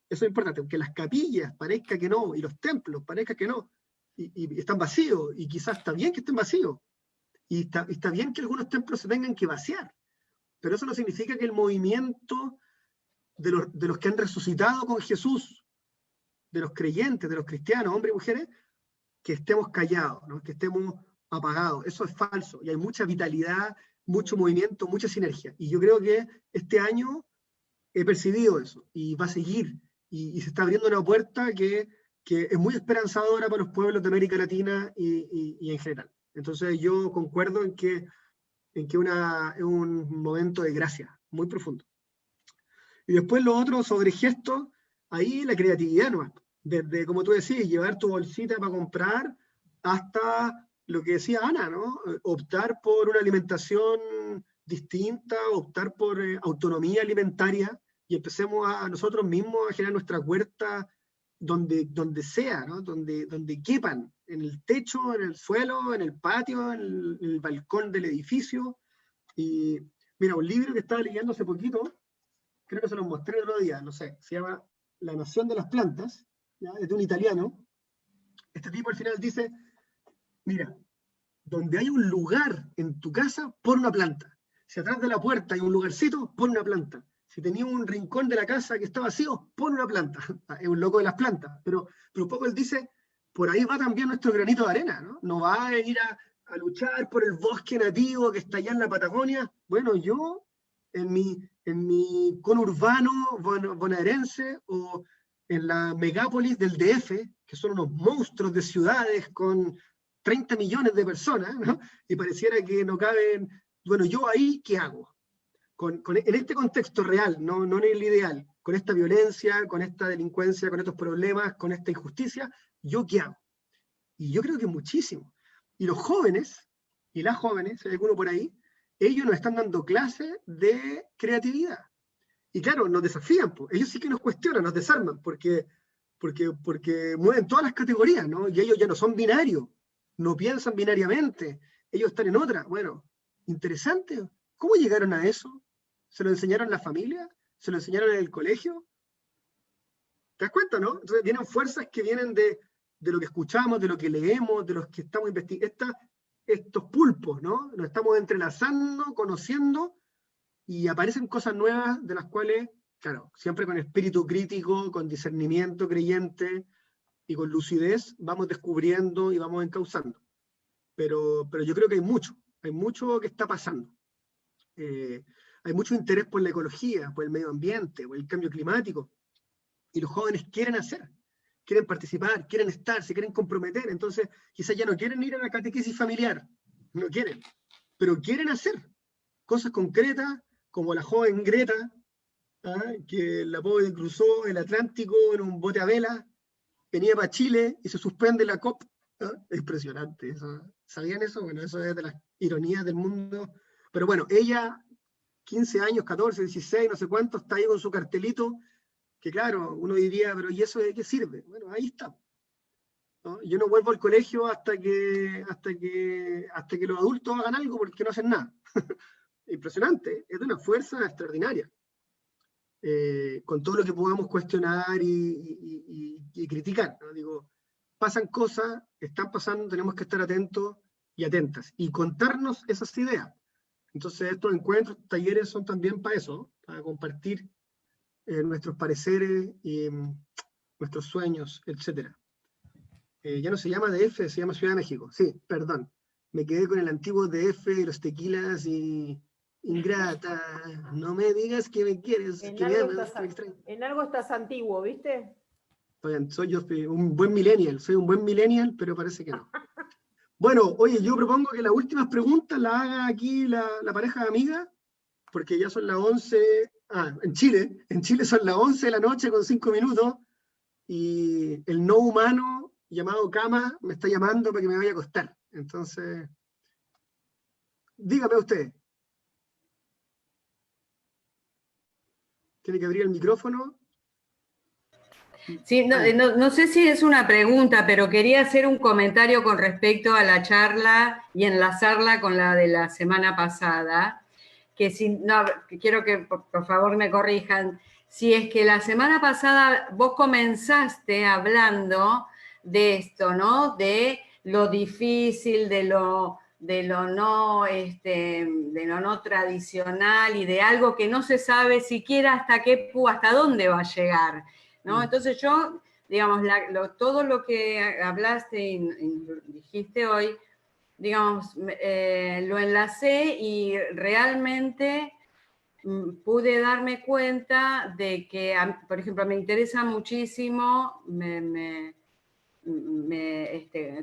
eso es importante, aunque las capillas parezca que no y los templos parezca que no, y están vacíos, y quizás está bien que estén vacíos, y está bien que algunos templos se tengan que vaciar, pero eso no significa que el movimiento de los que han resucitado con Jesús, de los creyentes, de los cristianos, hombres y mujeres, que estemos callados, ¿no? Que estemos apagados. Eso es falso. Y hay mucha vitalidad, mucho movimiento, mucha sinergia. Y yo creo que este año he percibido eso y va a seguir. Y se está abriendo una puerta que es muy esperanzadora para los pueblos de América Latina y en general. Entonces yo concuerdo en que es un momento de gracia muy profundo. Y después lo otro sobre gestos, ahí la creatividad nomás. Desde, como tú decís, llevar tu bolsita para comprar hasta lo que decía Ana, ¿no? Optar por una alimentación distinta, optar por autonomía alimentaria y empecemos a nosotros mismos a generar nuestras huertas donde sea, ¿no? Donde quepan, en el techo, en el suelo, en el patio, en el balcón del edificio. Y mira, un libro que estaba leyendo hace poquito, creo que se lo mostré el otro día, no sé, se llama La Nación de las Plantas, ¿ya? Es de un italiano. Este tipo al final dice, mira, donde hay un lugar en tu casa, pon una planta. Si atrás de la puerta hay un lugarcito, pon una planta. Si tenía un rincón de la casa que está vacío, pon una planta. Es un loco de las plantas, pero un poco él dice, por ahí va también nuestro granito de arena, ¿no? No va a ir a luchar por el bosque nativo que está allá en la Patagonia. Bueno, yo, en mi conurbano bonaerense o en la megápolis del DF, que son unos monstruos de ciudades con 30 millones de personas, ¿no? Y pareciera que no caben, bueno, yo ahí, ¿qué hago? En este contexto real, no en el ideal, con esta violencia, con esta delincuencia, con estos problemas, con esta injusticia, ¿yo qué hago? Y yo creo que muchísimo. Y los jóvenes, y las jóvenes, si hay alguno por ahí, ellos nos están dando clases de creatividad. Y claro, nos desafían, pues. Ellos sí que nos cuestionan, nos desarman, porque mueven todas las categorías, ¿no? Y ellos ya no son binarios, no piensan binariamente, ellos están en otra. Bueno, interesante. ¿Cómo llegaron a eso? ¿Se lo enseñaron la familia? ¿Se lo enseñaron en el colegio? ¿Te das cuenta, no? Entonces vienen fuerzas que vienen de lo que escuchamos, de lo que leemos, de los que estamos investigando, estos pulpos, ¿no? Nos estamos entrelazando, conociendo, y aparecen cosas nuevas de las cuales, claro, siempre con espíritu crítico, con discernimiento creyente y con lucidez, vamos descubriendo y vamos encauzando. Pero yo creo que hay mucho que está pasando. Hay mucho interés por la ecología, por el medio ambiente, por el cambio climático, y los jóvenes quieren hacer, quieren participar, quieren estar, se quieren comprometer. Entonces quizás ya no quieren ir a la catequesis familiar, no quieren, pero quieren hacer cosas concretas, como la joven Greta, que la pobre cruzó el Atlántico en un bote a vela, venía para Chile y se suspende la COP. Es impresionante eso. ¿Sabían eso? Bueno, eso es de las ironías del mundo. Pero bueno, ella, 15 años, 14, 16, no sé cuánto, está ahí con su cartelito, que claro, uno diría, pero ¿y eso de qué sirve? Bueno, ahí está, ¿no? Yo no vuelvo al colegio hasta que los adultos hagan algo, porque no hacen nada. Impresionante, es de una fuerza extraordinaria. Con todo lo que podamos cuestionar y criticar, ¿no? Digo, pasan cosas, están pasando, tenemos que estar atentos y atentas, y contarnos esas ideas. Entonces estos encuentros, talleres son también para eso, para compartir nuestros pareceres y nuestros sueños, etc. Ya no se llama DF, se llama Ciudad de México. Sí, perdón, me quedé con el antiguo DF, los tequilas y ingrata, no me digas que me quieres, que me amas, que me extrañas. En algo estás antiguo, ¿viste? Oigan, soy un buen millennial, pero parece que no. Bueno, oye, yo propongo que las últimas preguntas las haga aquí la pareja de amigas, porque ya son las 11, en Chile son las 11 de la noche con 5 minutos, y el no humano llamado cama me está llamando para que me vaya a acostar. Entonces, dígame usted. Tiene que abrir el micrófono. Sí, no sé si es una pregunta, pero quería hacer un comentario con respecto a la charla y enlazarla con la de la semana pasada, que quiero que por favor me corrijan. Si es que la semana pasada vos comenzaste hablando de esto, ¿no? De lo difícil, de lo no tradicional y de algo que no se sabe siquiera hasta dónde va a llegar, ¿no? Entonces yo, digamos, todo lo que hablaste y dijiste hoy, digamos, lo enlacé y realmente pude darme cuenta de que, por ejemplo, me interesa muchísimo,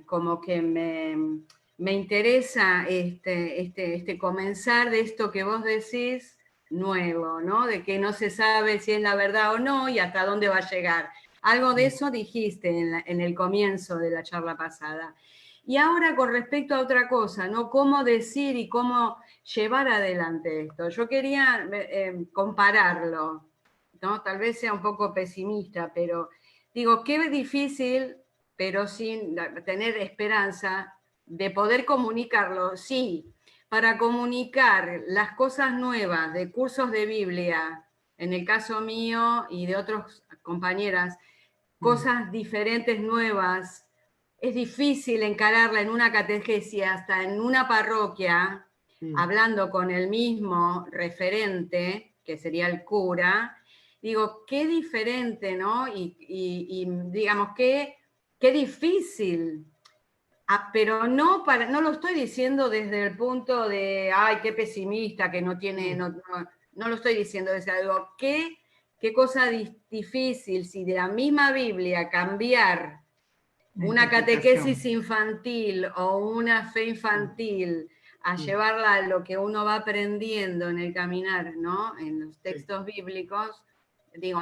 como que me interesa este comenzar de esto que vos decís, nuevo, ¿no? De que no se sabe si es la verdad o no y hasta dónde va a llegar. Algo de eso dijiste en el comienzo de la charla pasada. Y ahora con respecto a otra cosa, ¿no? Cómo decir y cómo llevar adelante esto. Yo quería compararlo, ¿no? Tal vez sea un poco pesimista, pero digo, qué difícil, pero sin tener esperanza de poder comunicarlo. Sí, para comunicar las cosas nuevas de cursos de Biblia, en el caso mío y de otras compañeras, cosas diferentes, nuevas, es difícil encararla en una catequesis, hasta en una parroquia, hablando con el mismo referente, que sería el cura. Digo, qué diferente, ¿no? Y digamos, qué difícil. Pero no lo estoy diciendo desde el punto de, ay, qué pesimista, que no tiene, no lo estoy diciendo desde algo, qué cosa difícil, si de la misma Biblia cambiar una catequesis infantil o una fe infantil a llevarla a lo que uno va aprendiendo en el caminar, ¿no? En los textos bíblicos. Digo,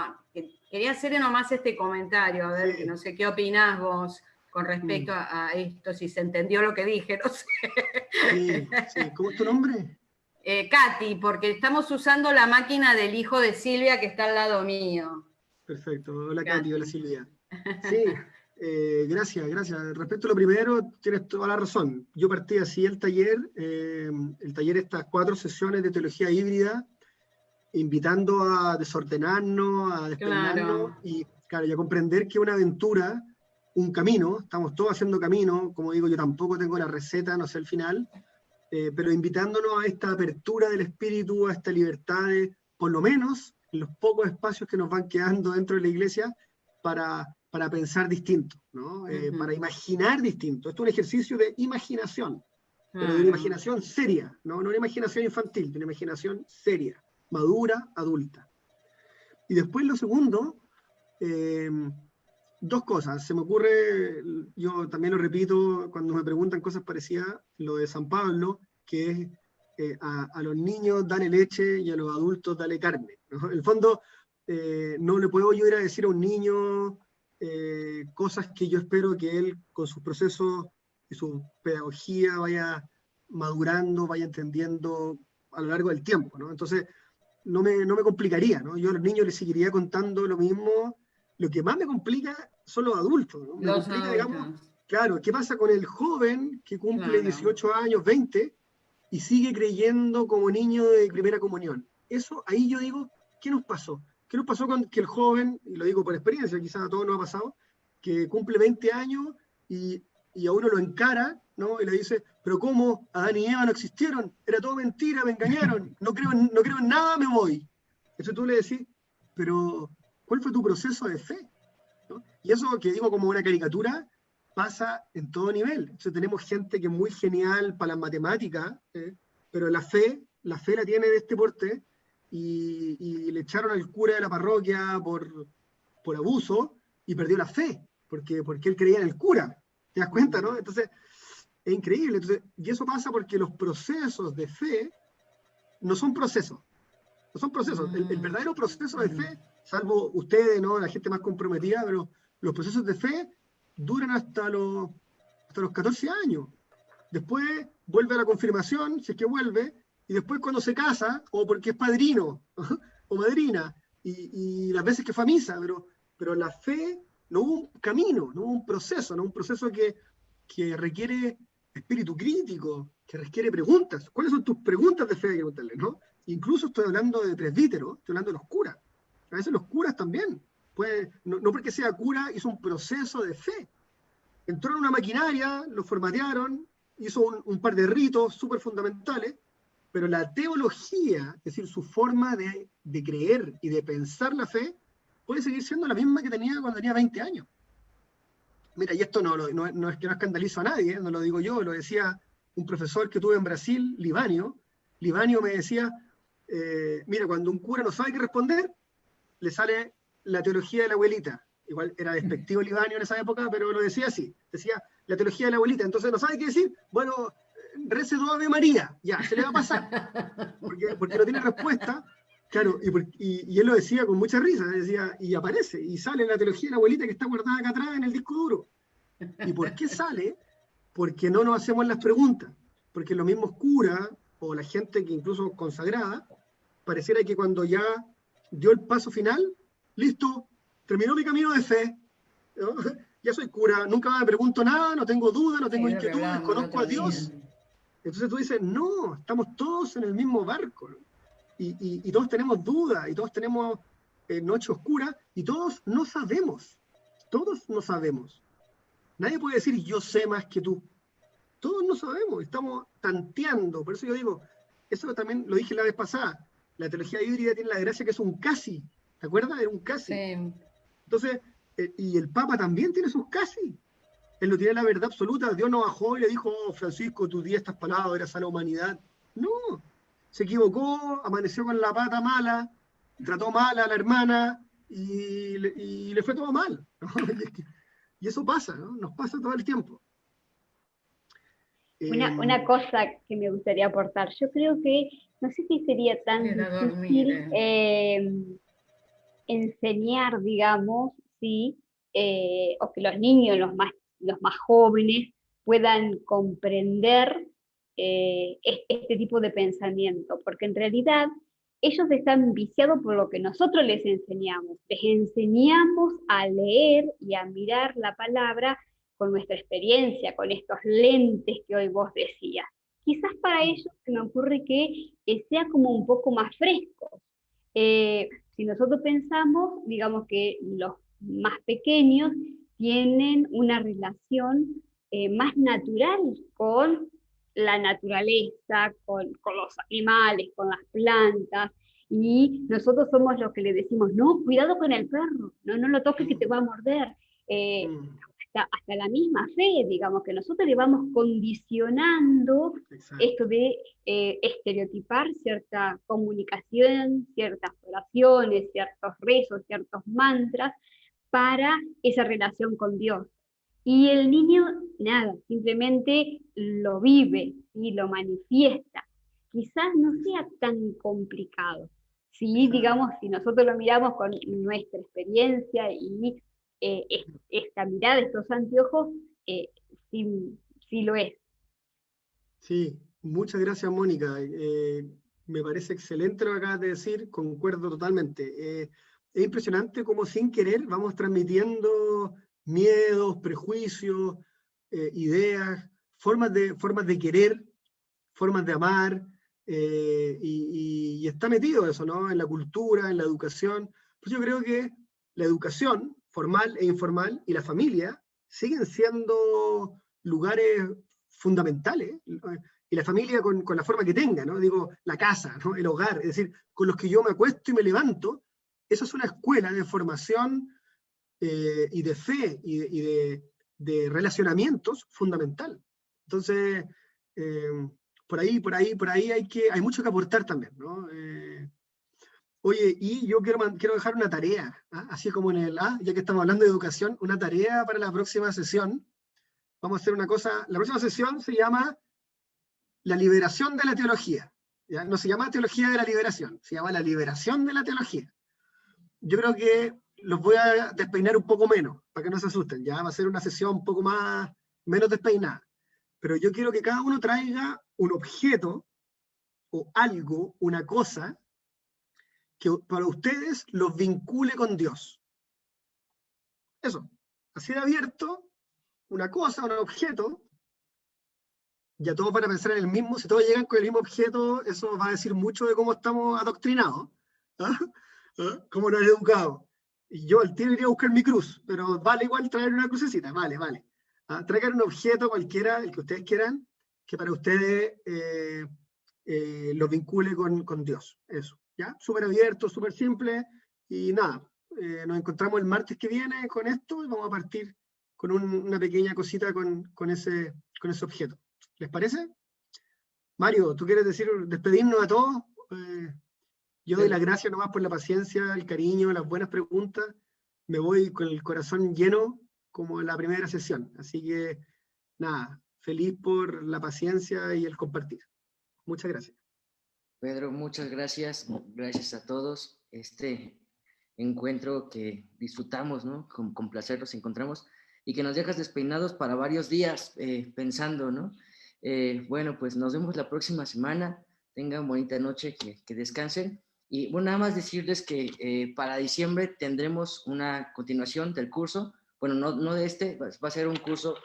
quería hacer nomás este comentario, a ver, que no sé qué opinás vos con respecto a esto, si se entendió lo que dije, no sé. Sí. ¿Cómo es tu nombre? Katy, porque estamos usando la máquina del hijo de Silvia que está al lado mío. Perfecto. Hola Katy, hola Silvia. Sí, gracias. Respecto a lo primero, tienes toda la razón. Yo partí así el taller, estas 4 sesiones de teología híbrida, invitando a desordenarnos, a despeinarnos, y claro, y a comprender que una aventura, un camino, estamos todos haciendo camino, como digo, yo tampoco tengo la receta, no sé el final, pero invitándonos a esta apertura del espíritu, a esta libertad de, por lo menos, en los pocos espacios que nos van quedando dentro de la iglesia, para pensar distinto, ¿no? Para imaginar distinto. Esto es un ejercicio de imaginación, pero de una imaginación seria, no una imaginación infantil, de una imaginación seria, madura, adulta. Y después lo segundo, 2 cosas. Se me ocurre, yo también lo repito cuando me preguntan cosas parecidas, lo de San Pablo, que es a los niños dale leche y a los adultos dale carne, ¿no? En el fondo, no le puedo yo ir a decir a un niño cosas que yo espero que él, con sus procesos y su pedagogía, vaya madurando, vaya entendiendo a lo largo del tiempo, ¿no? Entonces, no me complicaría, ¿no? Yo a los niños les seguiría contando lo mismo. Lo que más me complica son los adultos, ¿no? Me complica, digamos, claro, ¿qué pasa con el joven que cumple 18 años, 20, y sigue creyendo como niño de primera comunión? Eso, ahí yo digo, ¿qué nos pasó? ¿Qué nos pasó con que el joven, y lo digo por experiencia, quizás a todos nos ha pasado, que cumple 20 años y a uno lo encara, ¿no? Y le dice, pero ¿cómo? Adán y Eva no existieron, era todo mentira, me engañaron, no creo en nada, me voy. Entonces tú le decís, pero ¿cuál fue tu proceso de fe? ¿No? Y eso que digo como una caricatura pasa en todo nivel. Entonces tenemos gente que es muy genial para las matemáticas, pero la fe la tiene de este porte, y le echaron al cura de la parroquia por abuso y perdió la fe, porque él creía en el cura. ¿Te das cuenta, no? Entonces, es increíble. Entonces, y eso pasa porque los procesos de fe no son procesos. No son procesos. El verdadero proceso de fe, salvo ustedes, ¿no? La gente más comprometida, pero los procesos de fe duran hasta los 14 años. Después vuelve a la confirmación, si es que vuelve, y después cuando se casa, o porque es padrino o madrina, y las veces que fue a misa, pero la fe no hubo un camino, no hubo un proceso, no un proceso que requiere espíritu crítico, que requiere preguntas. ¿Cuáles son tus preguntas de fe? Hay que preguntarle, ¿no? Incluso estoy hablando de presbíteros, estoy hablando de los curas. A veces los curas también, no porque sea cura, hizo un proceso de fe. Entró en una maquinaria, lo formatearon, hizo un par de ritos súper fundamentales, pero la teología, es decir, su forma de creer y de pensar la fe, puede seguir siendo la misma que tenía cuando tenía 20 años. Mira, y esto no es que no escandalizo a nadie, no lo digo yo, lo decía un profesor que tuve en Brasil, Libanio. Libanio me decía, mira, cuando un cura no sabe qué responder, le sale la teología de la abuelita. Igual era despectivo Libanio en esa época, pero lo decía así. Decía la teología de la abuelita. Entonces no sabe qué decir. Bueno, rece 2 Ave María, ya, se le va a pasar, porque no tiene respuesta, claro, y él lo decía con mucha risa, decía, y aparece, y sale en la teología de la abuelita que está guardada acá atrás en el disco duro. ¿Y por qué sale? Porque no nos hacemos las preguntas, porque los mismos curas, o la gente que incluso consagrada, pareciera que cuando ya dio el paso final, listo, terminó mi camino de fe, ¿no? Ya soy cura, nunca me pregunto nada, no tengo dudas, no tengo inquietudes, conozco a Dios. Entonces tú dices, no, estamos todos en el mismo barco, ¿no? Y todos tenemos dudas, y todos tenemos noche oscura, y todos no sabemos. Todos no sabemos. Nadie puede decir, yo sé más que tú. Todos no sabemos, estamos tanteando. Por eso yo digo, eso también lo dije la vez pasada, la teología híbrida tiene la gracia que es un casi. ¿Te acuerdas? Era un casi. Sí. Entonces, y el Papa también tiene sus casi. Él no tiene la verdad absoluta. Dios no bajó y le dijo, oh, Francisco, tú di estas palabras a la humanidad. No, se equivocó, amaneció con la pata mala, trató mal a la hermana y le fue todo mal, ¿no? Y eso pasa, ¿no? Nos pasa todo el tiempo. Una cosa que me gustaría aportar, yo creo que no sé si sería tan difícil enseñar, digamos, ¿sí? O que los niños, los más jóvenes, puedan comprender este tipo de pensamiento, porque en realidad ellos están viciados por lo que nosotros les enseñamos a leer y a mirar la palabra con nuestra experiencia, con estos lentes que hoy vos decías. Quizás para ellos se me ocurre que sea como un poco más fresco. Si nosotros pensamos, digamos que los más pequeños tienen una relación más natural con la naturaleza, con los animales, con las plantas, y nosotros somos los que le decimos, no, cuidado con el perro, no lo toques que te va a morder. Hasta la misma fe, digamos, que nosotros le vamos condicionando. Exacto. Esto de estereotipar cierta comunicación, ciertas oraciones, ciertos rezos, ciertos mantras, para esa relación con Dios. Y el niño, nada, simplemente lo vive y lo manifiesta. Quizás no sea tan complicado. Sí, digamos, si nosotros lo miramos con nuestra experiencia y esta mirada, estos anteojos, sí lo es. Sí, muchas gracias, Mónica. Me parece excelente lo que acabas de decir, concuerdo totalmente. Es impresionante cómo sin querer vamos transmitiendo miedos, prejuicios, ideas, formas de querer, formas de amar, y está metido eso, ¿no? En la cultura, en la educación. Pues yo creo que la educación formal e informal y la familia siguen siendo lugares fundamentales, y la familia con la forma que tenga, ¿no? Digo, la casa, ¿no? El hogar, es decir, con los que yo me acuesto y me levanto, eso es una escuela de formación y de fe y de relacionamientos fundamental. Entonces, por ahí hay mucho que aportar también, ¿no? Oye, y yo quiero dejar una tarea, ¿ah? Así como ya que estamos hablando de educación, una tarea para la próxima sesión. Vamos a hacer una cosa, la próxima sesión se llama la liberación de la teología, ¿ya? No se llama teología de la liberación, se llama la liberación de la teología. Yo creo que los voy a despeinar un poco menos, para que no se asusten, ya va a ser una sesión un poco menos despeinada. Pero yo quiero que cada uno traiga un objeto, o algo, una cosa, que para ustedes los vincule con Dios. Eso, así de abierto, una cosa, un objeto, ya todos van a pensar en el mismo. Si todos llegan con el mismo objeto, eso va a decir mucho de cómo estamos adoctrinados, ¿ah? Cómo nos han educado. Y yo al tiro iría a buscar mi cruz, pero vale igual traer una crucecita, vale. Traigan un objeto cualquiera, el que ustedes quieran, que para ustedes los vincule con Dios. Eso, ¿ya? Súper abierto, súper simple, y nada, nos encontramos el martes que viene con esto, y vamos a partir con una pequeña cosita con ese objeto. ¿Les parece? Mario, ¿tú quieres despedirnos a todos? Yo doy las gracias nomás por la paciencia, el cariño, las buenas preguntas. Me voy con el corazón lleno como en la primera sesión. Así que, nada, feliz por la paciencia y el compartir. Muchas gracias. Pedro, muchas gracias. Gracias a todos. Este encuentro que disfrutamos, ¿no? Con placer los encontramos y que nos dejas despeinados para varios días pensando, ¿no? Bueno, pues nos vemos la próxima semana. Tengan bonita noche, que descansen. Y bueno, nada más decirles que para diciembre tendremos una continuación del curso. Bueno, no de este, va a ser un curso.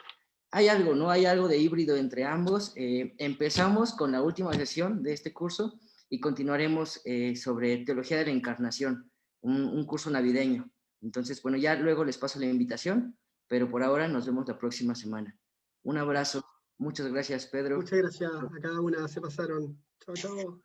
Hay algo, ¿no? Hay algo de híbrido entre ambos. Empezamos con la última sesión de este curso y continuaremos sobre Teología de la Encarnación, un curso navideño. Entonces, bueno, ya luego les paso la invitación, pero por ahora nos vemos la próxima semana. Un abrazo. Muchas gracias, Pedro. Muchas gracias a cada una. Se pasaron. Chao, chao.